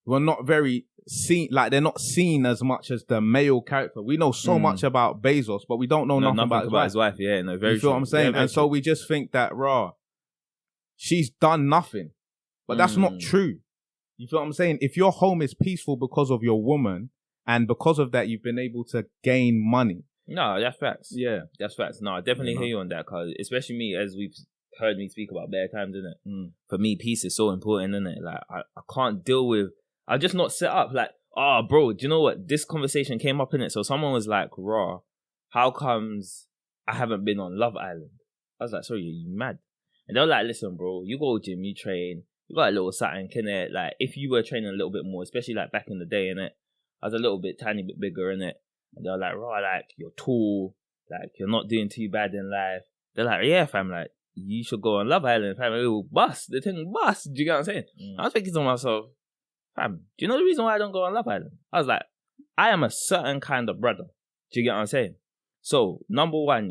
not very seen, like they're not seen as much as the male character. We know so much about Bezos, but we don't know nothing about his wife. Yeah, no, very you feel true. what I'm saying? Yeah, and so we just think that, she's done nothing. But that's not true. You feel what I'm saying? If your home is peaceful because of your woman, and because of that, you've been able to gain money. No, that's facts. Yeah. That's facts. No, I definitely hear you on that, because especially me, as we've heard me speak about bare times, innit? For me, peace is so important, innit? Like, I can't deal with... I'm just not set up. Like, bro, do you know what? This conversation came up, innit? So someone was like, how comes I haven't been on Love Island? I was like, sorry, you mad? And they were like, listen, bro, you go gym, you train, you got a little something, innit? Like, if you were training a little bit more, especially like back in the day, innit? I was a little bit, tiny bit bigger, innit? And they're like, like, you're tall, like, you're not doing too bad in life. They're like, yeah, fam, like, you should go on Love Island, fam. It will bust. The thing bust. Do you get what I'm saying? I was thinking to myself, fam, do you know the reason why I don't go on Love Island? I was like, I am a certain kind of brother. Do you get what I'm saying? So, number one,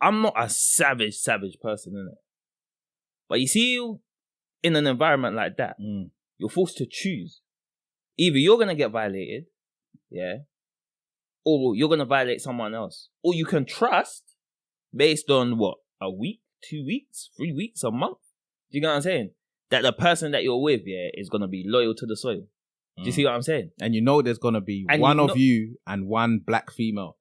I'm not a savage person, innit? But you see, in an environment like that, you're forced to choose. Either you're going to get violated, or you're going to violate someone else. Or you can trust based on what? A week, 2 weeks, 3 weeks, a month? Do you get what I'm saying? That the person that you're with, is going to be loyal to the soil. Do you see what I'm saying? And you know there's going to be one of you and one black female.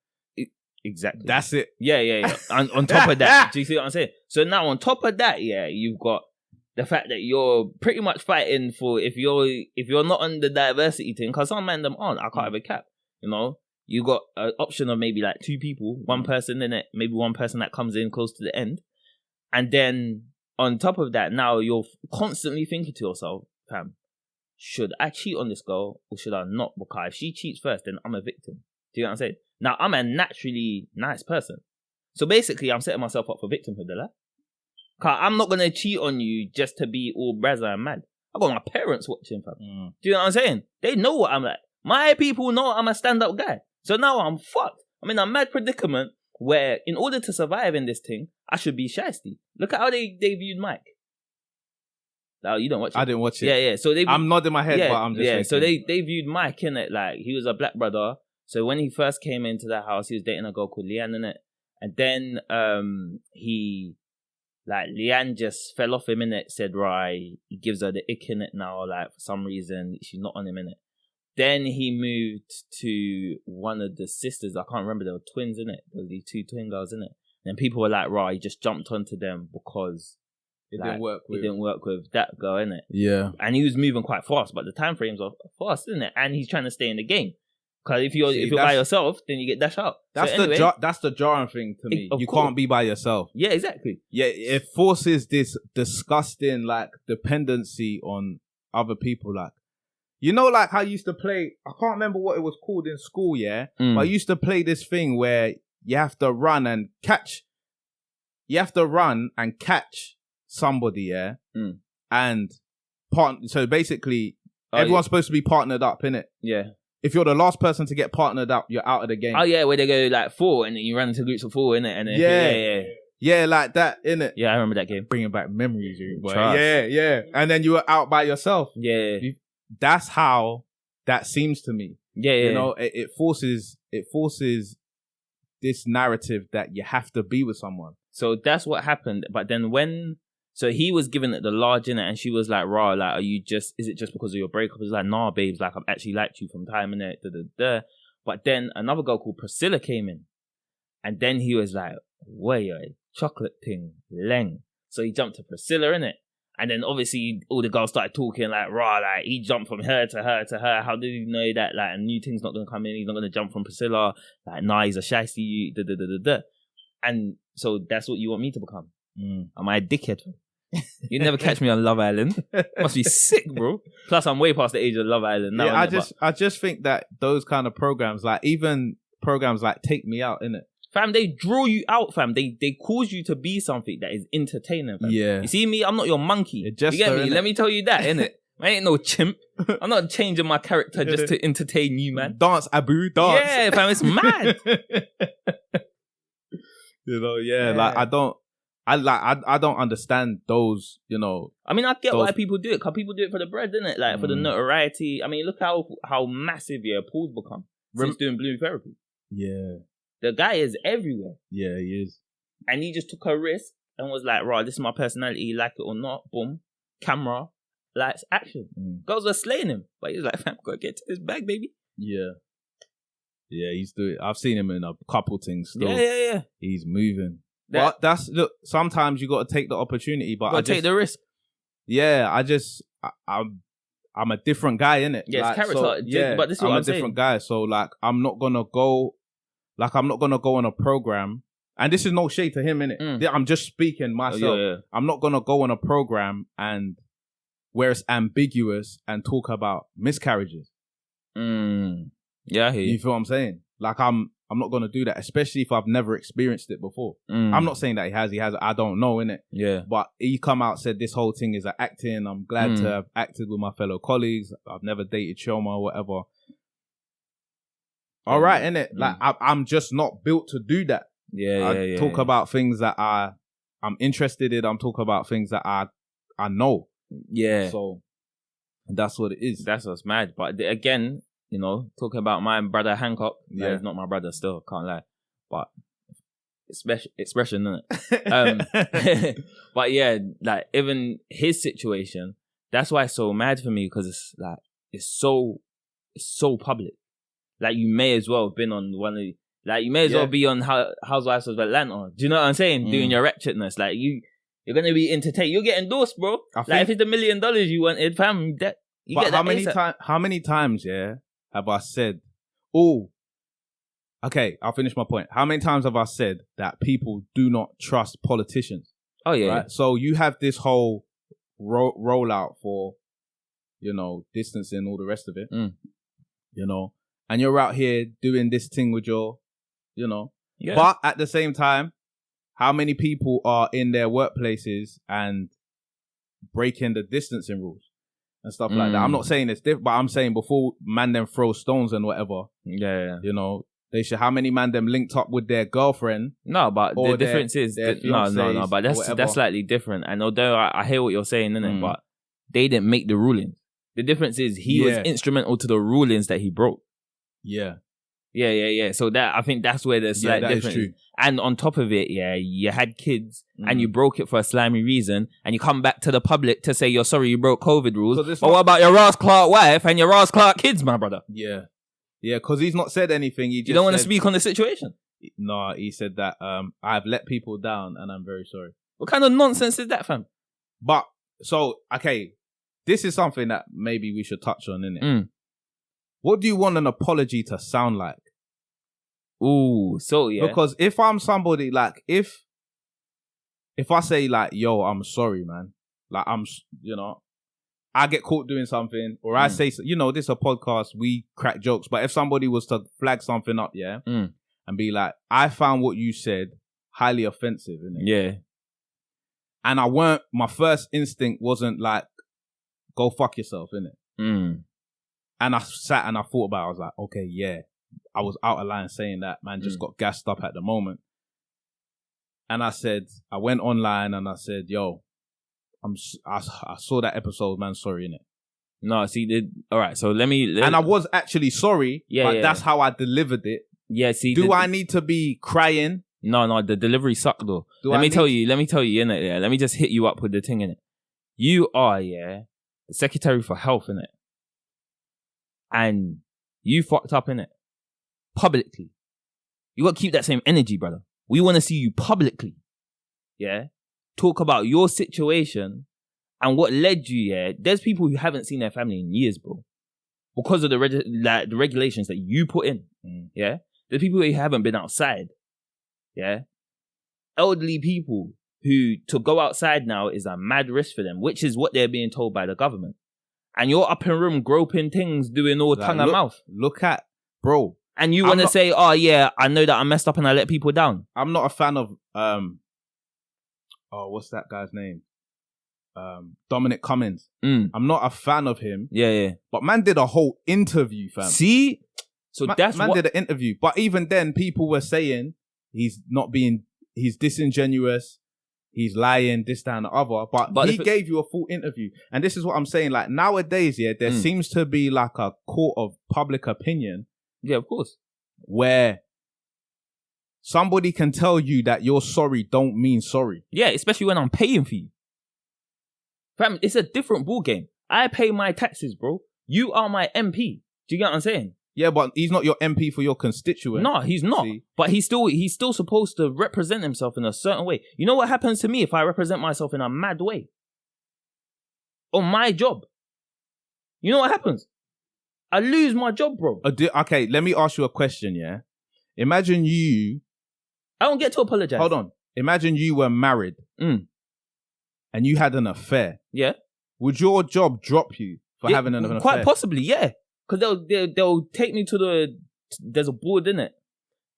Exactly. That's it. Yeah. On top of that, do you see what I'm saying? So now on top of that, you've got the fact that you're pretty much fighting for, if you're not on the diversity thing, because some men them aren't. I can't have a cap. You know, you got an option of maybe like two people, one person in it, maybe one person that comes in close to the end, and then on top of that, now you're constantly thinking to yourself, fam, should I cheat on this girl or should I not? Because if she cheats first, then I'm a victim. Do you know what I'm saying? Now, I'm a naturally nice person. So basically, I'm setting myself up for victimhood, right? Because I'm not going to cheat on you just to be all brazza and mad. I got my parents watching, fam. Do you know what I'm saying? They know what I'm like. My people know I'm a stand-up guy. So now I'm fucked. I'm in a mad predicament where in order to survive in this thing, I should be shiesty. Look at how they viewed Mike. No, you don't watch it. I didn't watch it. Yeah. So I'm nodding my head, but I'm just thinking. So they viewed Mike, innit? Like, he was a black brother. So when he first came into the house, he was dating a girl called Leanne, innit? And then Leanne just fell off him, innit? Said, right, he gives her the ick, innit, now, like, for some reason, she's not on him, innit? Then he moved to one of the sisters. I can't remember, they were twins, innit? There were these two twin girls, innit? And people were like, right, he just jumped onto them because it didn't work with that girl, innit? Yeah. And he was moving quite fast, but the time frames are fast, isn't it? And he's trying to stay in the game. Because if you're by yourself, then you get dashed out. That's that's the jarring thing to me. You can't be by yourself. Yeah, exactly. Yeah, it forces this disgusting like dependency on other people. Like, you know, like I used to play. I can't remember what it was called in school. Yeah, but I used to play this thing where you have to run and catch. You have to run and catch somebody. Yeah, and So basically, everyone's supposed to be partnered up, innit? Yeah. If you're the last person to get partnered up, you're out of the game. Oh, yeah, where they go like 4 and then you run into groups of 4, innit? And then, yeah, like that, innit? Yeah, I remember that game. Bringing back memories, boy. Yeah. And then you were out by yourself. Yeah. That's how that seems to me. Yeah. You know, it forces this narrative that you have to be with someone. So that's what happened. But then so he was giving it the large, innit? And she was like, rah, like, is it just because of your breakup? It's like, nah, babes, like, I've actually liked you from time, innit? But then another girl called Priscilla came in. And then he was like, wait, chocolate thing, leng. So he jumped to Priscilla, innit? And then obviously all the girls started talking like, rah, like, he jumped from her to her to her. How did he know that, like, a new thing's not going to come in? He's not going to jump from Priscilla. Like, nah, he's a shiesty, And so that's what you want me to become. Am I a dickhead? You never catch me on Love Island. Must be sick, bro. Plus, I'm way past the age of Love Island now. I just think that those kind of programs, like even programs like Take Me Out, innit? Fam, they draw you out, fam. They cause you to be something that is entertaining, fam. Yeah. You see me? I'm not your monkey. It just you get me? innit? Let me tell you that, innit? I ain't no chimp. I'm not changing my character just to entertain you, man. Dance, Abu, dance. Yeah, fam, it's mad. You know, like I don't understand those, you know. I mean, I get why people do it, because people do it for the bread, innit? Like, for the notoriety. I mean, look how massive, Paul's become since doing blue therapy. Yeah. The guy is everywhere. Yeah, he is. And he just took a risk and was like, right, this is my personality, like it or not. Boom. Camera. Lights, action. Girls were slaying him. But he's like, fam, gotta get to this bag, baby. Yeah. Yeah, he's doing. I've seen him in a couple things still. Yeah. He's moving. But look, sometimes you got to take the opportunity, but I take the risk. Yeah, I'm a different guy, innit? Yeah, like, character. So, yeah, but this is what I'm saying. a different guy. So, like, I'm not gonna go on a program, and this is no shade to him, innit? I'm just speaking myself. Yeah. I'm not gonna go on a program and where it's ambiguous and talk about miscarriages. Yeah, I hear you. You feel what I'm saying? Like, I'm not gonna do that, especially if I've never experienced it before. I'm not saying that he has. I don't know, innit? Yeah. But he come out, said this whole thing is acting. I'm glad to have acted with my fellow colleagues. I've never dated Choma or whatever. All right, innit? Like, I'm just not built to do that. I talk about things that I'm interested in. I'm talking about things that I know. Yeah. So that's what it is. That's what's mad. But again, you know, talking about my brother Hancock. Yeah. He's not my brother still, can't lie. But expression, innit? But yeah, like, even his situation, that's why it's so mad for me, because it's like, it's so public. Like, you may as well have been on one of the, like, you may as well be on Housewives of Atlanta. Do you know what I'm saying? Doing your ratchetness. Like, you're going to be entertained. You'll get endorsed, bro. Like, if it's $1 million you wanted, fam, that, you but get that. How many times, have I said, oh, okay, I'll finish my point. How many times have I said that people do not trust politicians? Oh, yeah. Right? So you have this whole rollout for, you know, distancing, all the rest of it, you know, and you're out here doing this thing with your, you know, but at the same time, how many people are in their workplaces and breaking the distancing rules and stuff like that? I'm not saying it's different, but I'm saying before man them throw stones and whatever, you know, they should. How many man them linked up with their girlfriend? No, but the difference is no, but that's slightly different. And although I hear what you're saying, innit, but they didn't make the ruling. The difference is he was instrumental to the rulings that he broke. Yeah. So that, I think that's where there's slight difference. Is true. And on top of it, you had kids and you broke it for a slimy reason, and you come back to the public to say you're sorry you broke COVID rules. But what about your Ross Clark wife and your Ross Clark kids, my brother? Yeah, because he's not said anything. You don't want to speak on the situation? No, he said that I've let people down and I'm very sorry. What kind of nonsense is that, fam? But, so, okay, this is something that maybe we should touch on, innit? What do you want an apology to sound like? Ooh, so yeah. Because if I'm somebody, like, if I say, like, yo, I'm sorry, man. Like, you know, I get caught doing something, or I say, you know, this is a podcast, we crack jokes. But if somebody was to flag something up, and be like, I found what you said highly offensive, innit? Yeah. And my first instinct wasn't like, go fuck yourself, innit? And I sat and I thought about it. I was like, okay, yeah. I was out of line saying that. Man just got gassed up at the moment. And I went online and I said, yo, I saw that episode, man, sorry, innit? No, see, all right, so let me... And I was actually sorry, but that's how I delivered it. Yeah, see... Do I need to be crying? No, the delivery sucked, though. Let me tell you, innit, yeah? Let me just hit you up with the thing, innit? You are, the Secretary for Health, innit? And you fucked up, innit? Publicly. You got to keep that same energy, brother. We want to see you publicly. Yeah? Talk about your situation and what led you, There's people who haven't seen their family in years, bro. Because of the regulations that you put in. Yeah? There's people who haven't been outside. Yeah? Elderly people who to go outside now is a mad risk for them, which is what they're being told by the government. And you're up in room groping things, doing all tongue and mouth. Look at, bro, And you want to say, oh yeah, I know that I messed up and I let people down. I'm not a fan of what's that guy's name? Dominic Cummings. I'm not a fan of him. Yeah. But man did a whole interview, fam. See? So man did an interview. But even then, people were saying he's disingenuous, he's lying, this, that, and the other. But he gave you a full interview. And this is what I'm saying. Like nowadays, there seems to be like a court of public opinion. Yeah, of course. Where somebody can tell you that you're sorry don't mean sorry. Yeah, especially when I'm paying for you. Fam, it's a different ball game. I pay my taxes, bro. You are my MP. Do you get what I'm saying? Yeah, but he's not your MP for your constituent. No, he's not. See? But he's still supposed to represent himself in a certain way. You know what happens to me if I represent myself in a mad way? On my job. You know what happens? I lose my job, bro. Okay, let me ask you a question, yeah? Imagine you... I don't get to apologize. Hold on. Imagine you were married and you had an affair. Yeah. Would your job drop you for having an affair? Quite possibly, yeah. Because they'll take me to there's a board in it.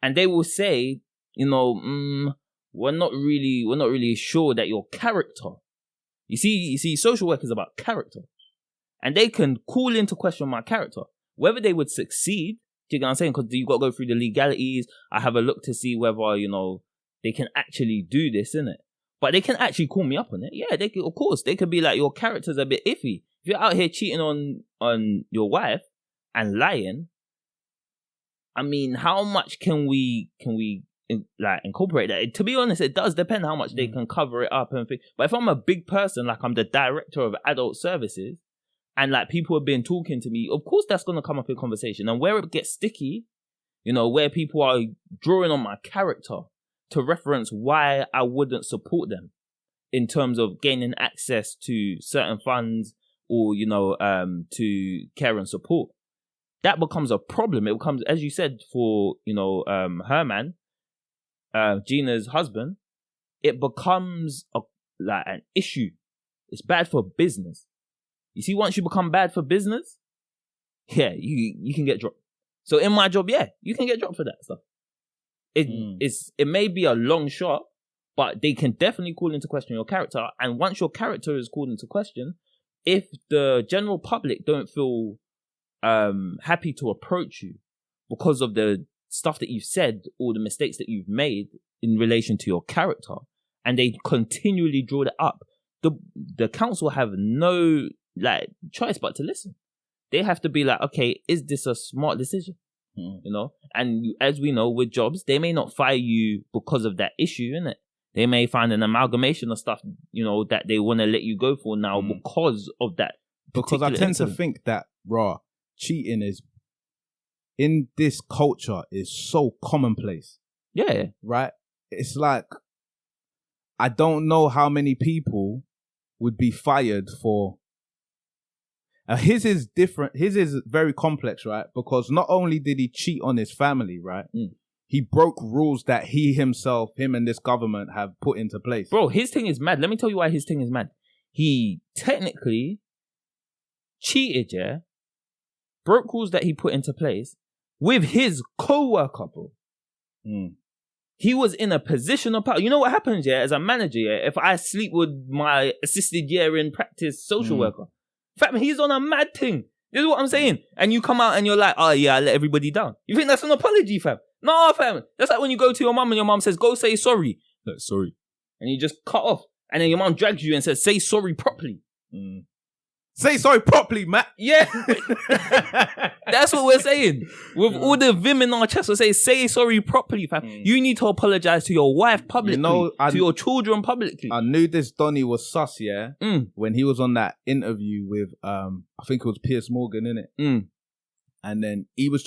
And they will say, you know, we're not really sure that your character... You see, social work is about character. And they can call into question my character. Whether they would succeed, do you get what I'm saying? Because you've got to go through the legalities. I have a look to see whether, you know, they can actually do this, innit? But they can actually call me up on it. Yeah, they can, of course. They could be like, your character's a bit iffy. If you're out here cheating on your wife and lying, I mean, how much can we like incorporate that? To be honest, it does depend how much they can cover it up and things. But if I'm a big person, like I'm the director of adult services, and like people have been talking to me, of course that's going to come up in conversation. And where it gets sticky, you know, where people are drawing on my character to reference why I wouldn't support them in terms of gaining access to certain funds or, you know, to care and support, that becomes a problem. It becomes, as you said, for, you know, her man, Gina's husband, it becomes like an issue. It's bad for business. You see, once you become bad for business, yeah, you can get dropped. So in my job, yeah, you can get dropped for that stuff. It may be a long shot, but they can definitely call into question your character. And once your character is called into question, if the general public don't feel happy to approach you because of the stuff that you've said or the mistakes that you've made in relation to your character, and they continually draw that up, the council have no like choice but to listen. They have to be like, okay, is this a smart decision? You know, and as we know with jobs, they may not fire you because of that issue, innit? They may find an amalgamation of stuff, you know, that they want to let you go for now because of that. Because I tend to think that cheating is in this culture is so commonplace. Yeah. Right? It's like, I don't know how many people would be fired for. His is different. His is very complex, right? Because not only did he cheat on his family, right? He broke rules that him and this government have put into place. Bro, his thing is mad. Let me tell you why his thing is mad. He technically cheated, yeah? Broke rules that he put into place with his co-worker, bro. He was in a position of power. You know what happens, yeah? As a manager, yeah? If I sleep with my assisted year in practice social worker, fam, he's on a mad thing. This is what I'm saying. And you come out and you're like, oh yeah, I let everybody down. You think that's an apology, fam? No, fam. That's like when you go to your mum and your mum says, go say sorry. Sorry. And you just cut off. And then your mum drags you and says, say sorry properly. Say sorry properly, Matt. Yeah. That's what we're saying. With all the vim in our chest, we're say sorry properly, fam. You need to apologize to your wife publicly, to your children publicly. I knew this Donny was sus, yeah? When he was on that interview with, I think it was Piers Morgan, innit? And then he was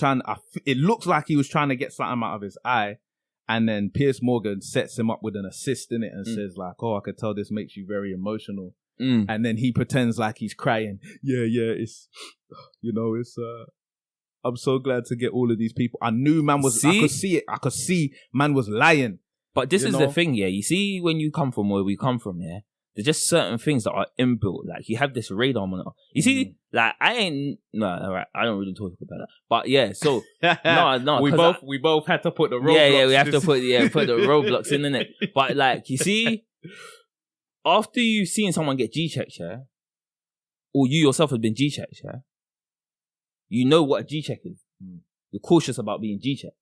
it looks like he was trying to get something out of his eye. And then Piers Morgan sets him up with an assist, innit? And says like, oh, I could tell this makes you very emotional. And then he pretends like he's crying. Yeah, it's, you know, it's, I'm so glad to get all of these people. I knew man was, I could see it. I could see man was lying. But this is the thing, yeah. You see, when you come from where we come from, yeah, there's just certain things that are inbuilt. Like, you have this radar monitor. You see, like, I don't really talk about that. But yeah, so no, we both had to put the roadblocks. Yeah, we have to put the roadblocks in, innit? But like, you see, after you've seen someone get G-checked, yeah, or you yourself have been G-checked, yeah, you know what a G-check is. You're cautious about being G-checked.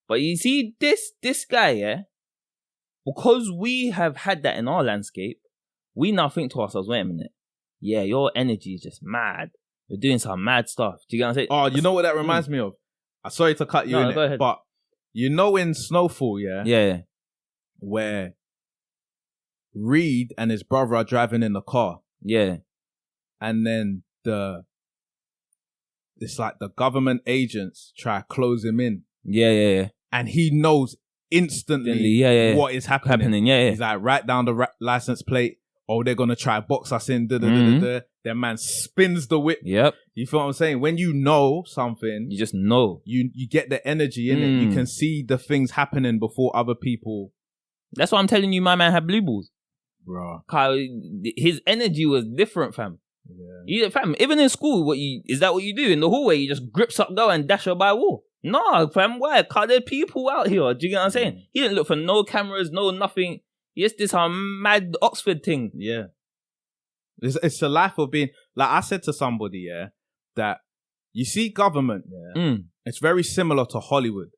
But you see, this guy, yeah, because we have had that in our landscape, we now think to ourselves, wait a minute, yeah, your energy is just mad. You're doing some mad stuff. Do you get what I'm saying? Oh, you know what that reminds me of? Sorry to cut you in go ahead. But you know in Snowfall, Yeah. where Reed and his brother are driving in the car. Yeah. And then it's like the government agents try to close him in. Yeah. And he knows instantly what is happening. Yeah. He's like, write down the license plate. Oh, they're going to try box us in. Then man spins the whip. Yep. You feel what I'm saying? When you know something, you just know. You get the energy in it. You can see the things happening before other people. That's why I'm telling you, my man had blue balls. Bro. His energy was different, fam. Yeah. Fam, even in school, is that what you do? In the hallway, you just grip up, go and dash her by a wall. No, fam, why? Cause there are people out here. Do you get what I'm saying? He didn't look for no cameras, no nothing. He just did some mad Oxford thing. Yeah. It's the life of being, like I said to somebody, that you see government, it's very similar to Hollywood.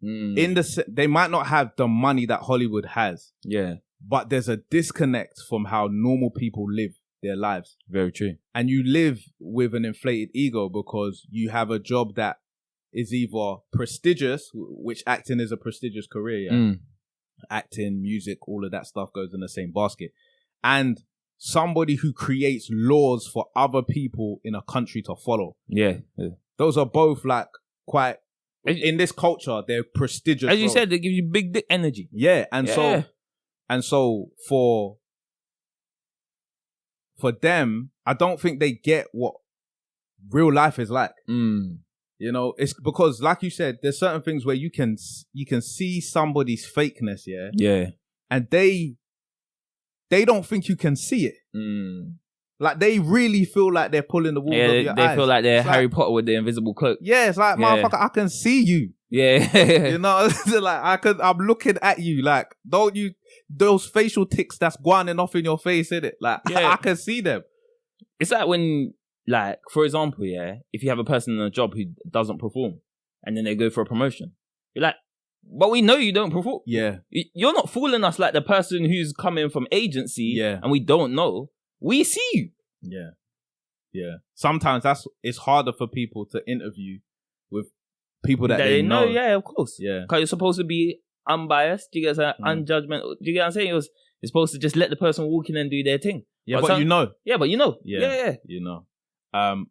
They might not have the money that Hollywood has. Yeah. But there's a disconnect from how normal people live their lives. Very true. And you live with an inflated ego because you have a job that is either prestigious, which acting is a prestigious career, acting, music, all of that stuff goes in the same basket. And somebody who creates laws for other people in a country to follow. Yeah. Those are both like quite, in this culture, they're prestigious. As you said, they give you big dick energy. Yeah. And so for them, I don't think they get what real life is like. You know, it's because, like you said, there's certain things where you can see somebody's fakeness, yeah, and they don't think you can see it. Like they really feel like they're pulling the wool over your eyes. They feel like they're Harry Potter with the invisible cloak. Yeah, it's like, motherfucker, I can see you. Yeah, you know, like I'm looking at you. Like, don't you? Those facial tics that's guaning off in your face, innit? Like, I can see them. It's like when, like, for example, if you have a person in a job who doesn't perform and then they go for a promotion, you're like, but we know you don't perform. Yeah. You're not fooling us like the person who's coming from agency and we don't know. We see you. Yeah. Yeah. Sometimes it's harder for people to interview with people that they know. Yeah, of course. Yeah. Because you're supposed to be unbiased. Do you get unjudgmental? Do you get what I'm saying? You're supposed to just let the person walk in and do their thing. Yeah, but you know. Yeah, but you know. Yeah. You know.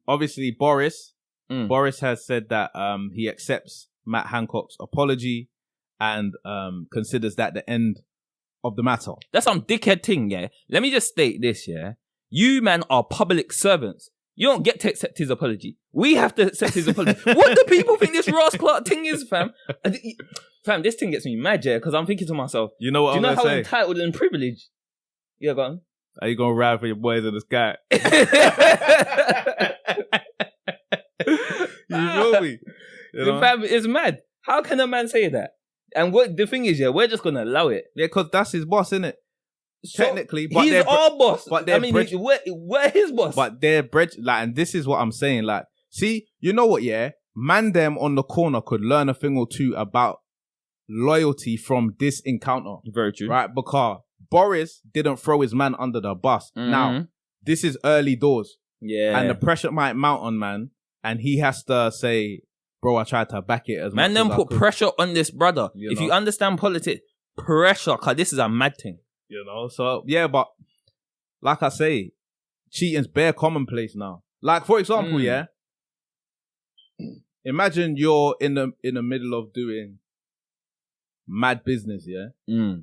Obviously, Boris has said that he accepts Matt Hancock's apology and considers that the end of the matter. That's some dickhead thing, yeah? Let me just state this, yeah? You, man, are public servants. You don't get to accept his apology. We have to accept his apology. What do people think this Ross Clark thing is, fam? Fam, this thing gets me mad, yeah? Because I'm thinking to myself, you know what? Do you know how entitled and privileged? Yeah, go on. Are you gonna ride for your boys in the sky? You know me. You know? Fam, it's mad. How can a man say that? And what the thing is, yeah, we're just gonna allow it. Yeah, because that's his boss, isn't it? So technically, but he's our boss. But we're his boss. But they're like, and this is what I'm saying. Like, see, you know what? Yeah, man, them on the corner could learn a thing or two about loyalty from this encounter. Very true, right? Because Boris didn't throw his man under the bus. Now, this is early doors. Yeah, and the pressure might mount on man, and he has to say, "Bro, I tried to back it as much." Man, then put pressure on this brother. If know? You understand politics, pressure, cause this is a mad thing. You know, so yeah, but like I say, cheating's bare commonplace now. Like, for example, imagine you're in the middle of doing mad business,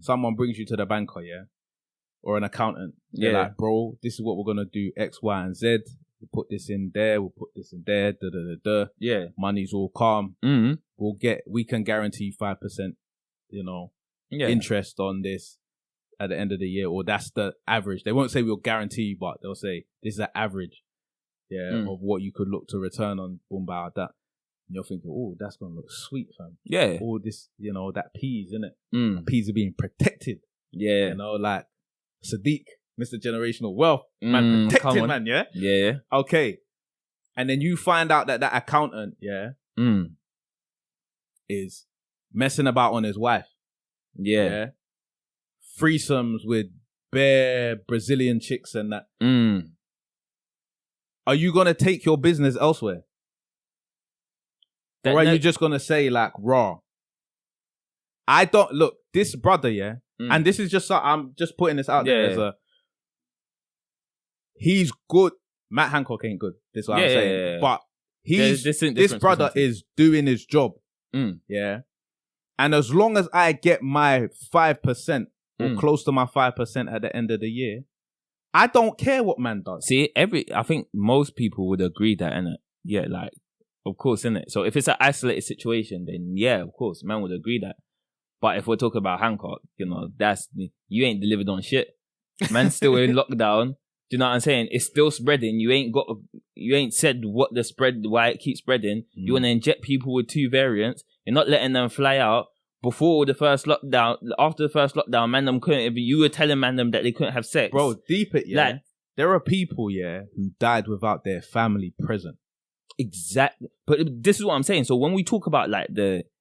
someone brings you to the banker, or an accountant. They're like, bro, this is what we're gonna do, X, Y, and Z. We'll put this in there, we'll put this in there, Yeah. Money's all calm. We can guarantee you 5%, interest on this. at the end of the year, or that's the average. They won't say we'll guarantee you, but they'll say this is the average, of what you could look to return on boom bow that. And you're thinking, oh, that's gonna look sweet, fam. Yeah. All this, that peas, innit? Peas are being protected. Yeah. Like Sadiq, Mr. Generational Wealth, man, protected, man. Yeah. Yeah. Okay. And then you find out that accountant, is messing about on his wife. Yeah. Threesomes with bare Brazilian chicks and that. Are you going to take your business elsewhere? Or are you just going to say like, raw? I don't, look, this brother, and this is just, I'm just putting this out there as he's good. Matt Hancock ain't good. That's what I'm saying. But this brother is doing his job. Yeah. And as long as I get my 5% or close to my 5% at the end of the year, I don't care what man does. See, I think most people would agree that, innit? Yeah, like, of course, innit? So if it's an isolated situation, then yeah, of course, man would agree that. But if we're talking about Hancock, you ain't delivered on shit. Man's still in lockdown. Do you know what I'm saying? It's still spreading. You ain't said what the spread, why it keeps spreading. You want to inject people with 2 variants. You're not letting them fly out. Before the first lockdown, after the first lockdown, man, them couldn't. You were telling man them that they couldn't have sex. Bro, deep it, yeah. Like, there are people, who died without their family present. Exactly. But this is what I'm saying. So when we talk about like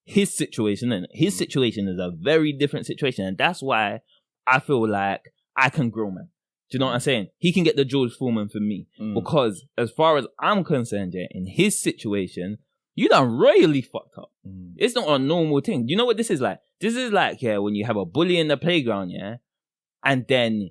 his situation, and his situation is a very different situation, and that's why I feel like I can grow, man. Do you know what I'm saying? He can get the George Foreman for me. Because as far as I'm concerned, in his situation, you done royally fucked up. It's not a normal thing. You know what this is like? This is like, when you have a bully in the playground, and then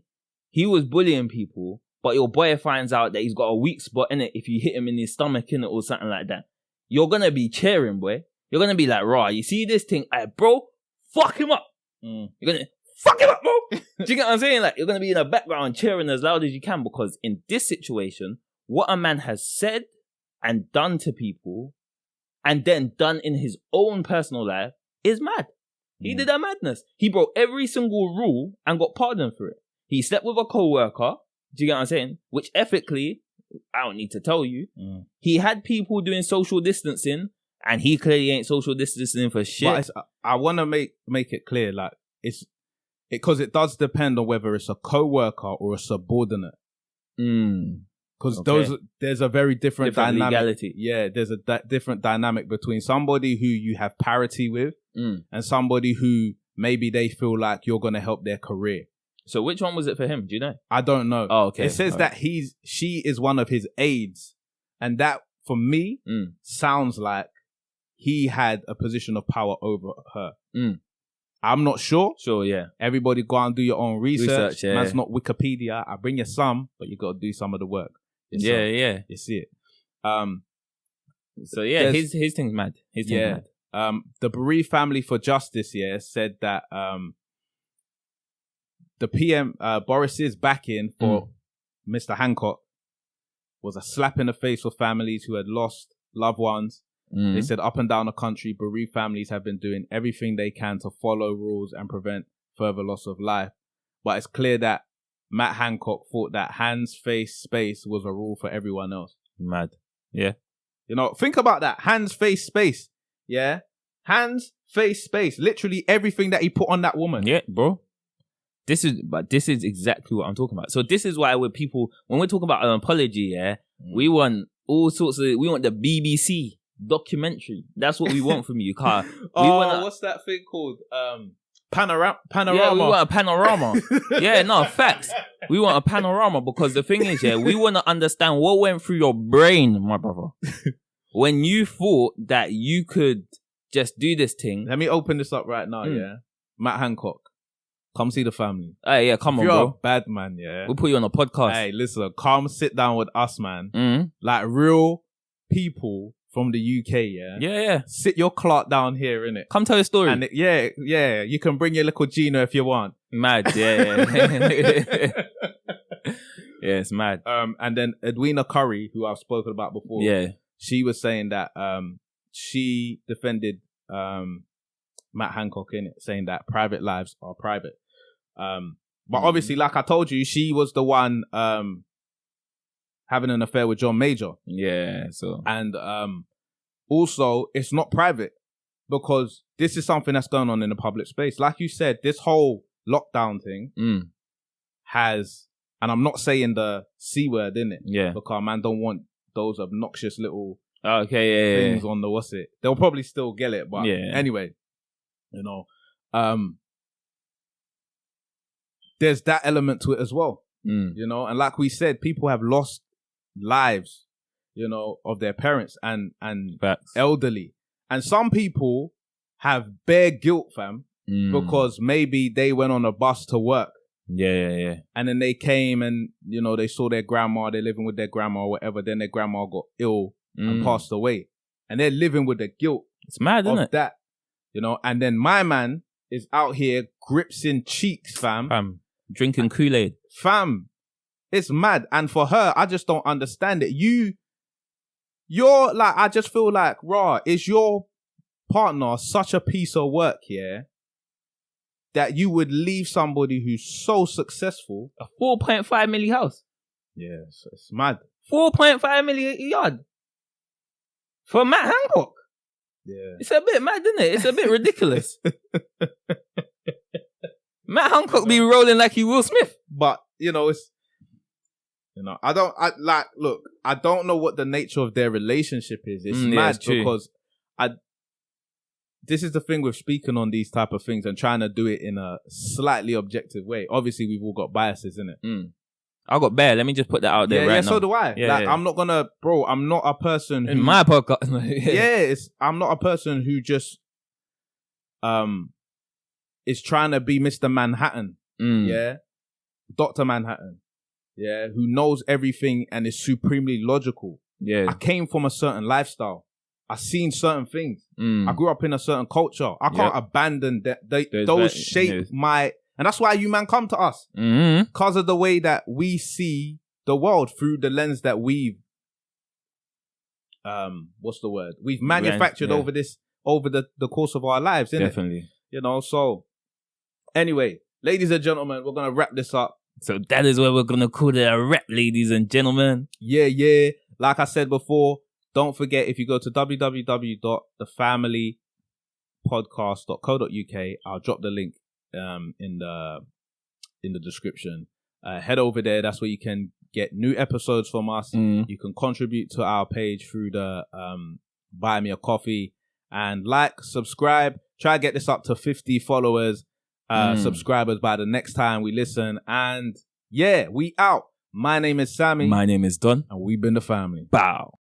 he was bullying people, but your boy finds out that he's got a weak spot in it if you hit him in his stomach in it or something like that. You're gonna be cheering, boy. You're gonna be like, raw, you see this thing? Bro, fuck him up. You're gonna fuck him up, bro. Do you get what I'm saying? Like, you're gonna be in the background cheering as loud as you can, because in this situation, what a man has said and done to people, and then done in his own personal life, is mad. He did a madness. He broke every single rule and got pardoned for it. He slept with a co-worker. Do you get what I'm saying? Which ethically, I don't need to tell you. He had people doing social distancing, and he clearly ain't social distancing for shit. But I want to make it clear, like, because it does depend on whether it's a co-worker or a subordinate. Because there's a very different dynamic. Legality. Yeah, there's a different dynamic between somebody who you have parity with and somebody who maybe they feel like you're going to help their career. So which one was it for him? Do you know? I don't know. Oh, okay. It says that she is one of his aides. And that, for me, sounds like he had a position of power over her. I'm not sure. Sure, yeah. Everybody go and do your own research. Yeah. Man's not Wikipedia. I bring you some, but you got to do some of the work. Yeah. You see it. So yeah, his thing's mad. His thing's mad. The bereaved family for justice, said that the PM Boris's backing for Mr. Hancock was a slap in the face for families who had lost loved ones. They said up and down the country, bereaved families have been doing everything they can to follow rules and prevent further loss of life. But it's clear that Matt Hancock thought that hands, face, space was a rule for everyone else. Mad. Yeah. Think about that. Hands, face, space. Yeah. Hands, face, space. Literally everything that he put on that woman. Yeah, bro. This is exactly what I'm talking about. So this is why when we're talking about an apology, we want all sorts of, we want the BBC documentary. That's what we want from you, Car. What's that thing called? Panorama. Yeah, we want a panorama. Yeah, no, facts. We want a panorama, because the thing is, we want to understand what went through your brain, my brother, when you thought that you could just do this thing. Let me open this up right now, Matt Hancock. Come see the family. Hey, yeah, come on, you're bro. A bad man, We'll put you on a podcast. Hey, listen, come sit down with us, man. Like real people from the UK, Yeah. Sit your clock down here, innit? Come tell your story. And you can bring your little Gina if you want. Mad, yeah. Yeah, it's mad. And then Edwina Curry, who I've spoken about before, she was saying that she defended Matt Hancock in it, saying that private lives are private. But obviously, like I told you, she was the one having an affair with John Major. Yeah, so. And also, it's not private because this is something that's going on in the public space. Like you said, this whole lockdown thing has, and I'm not saying the C word, innit? Yeah. Because man don't want those obnoxious little things on the what's it. They'll probably still get it, but anyway, you know, there's that element to it as well. You know, and like we said, people have lost lives, you know, of their parents and Facts. elderly. And some people have bare guilt, fam, because maybe they went on a bus to work. Yeah. And then they came and, you know, they saw their grandma, they're living with their grandma or whatever. Then their grandma got ill and passed away. And they're living with the guilt. It's mad, isn't it? That, you know, and then my man is out here grips in cheeks, fam. Drinking Kool-Aid. Fam, it's mad. And for her, I just don't understand it. You're like, I just feel like, is your partner such a piece of work, yeah, that you would leave somebody who's so successful? A 4.5 million house. Yeah, it's mad. 4.5 million yard. For Matt Hancock. Yeah. It's a bit mad, isn't it? It's a bit ridiculous. Matt Hancock be rolling like he Will Smith. But, you know, it's, you know, I don't know what the nature of their relationship is. It's mad because this is the thing with speaking on these type of things and trying to do it in a slightly objective way. Obviously, we've all got biases, innit? I got bare. Let me just put that out there right now. Yeah, so do I. I'm not gonna, bro, I'm not a person who... In my podcast. I'm not a person who just is trying to be Mr. Manhattan. Yeah? Dr. Manhattan. Yeah? Who knows everything and is supremely logical. Yeah. I came from a certain lifestyle. I've seen certain things. I grew up in a certain culture. I can't abandon that. Those shape my... And that's why you man come to us. Because of the way that we see the world through the lens that we've... what's the word? We've manufactured over the course of our lives, innit? Definitely. You know, so... Anyway, ladies and gentlemen, we're going to wrap this up. So that is where we're going to call it a wrap, ladies and gentlemen. Yeah. Like I said before, don't forget, if you go to www.thefamilypodcast.co.uk, I'll drop the link in the description. Head over there. That's where you can get new episodes from us. You can contribute to our page through the Buy Me a Coffee, and subscribe. Try to get this up to 50 followers, subscribers by the next time we listen. And yeah, we out. My name is Sammy. My name is Don. And we've been the family. Bow.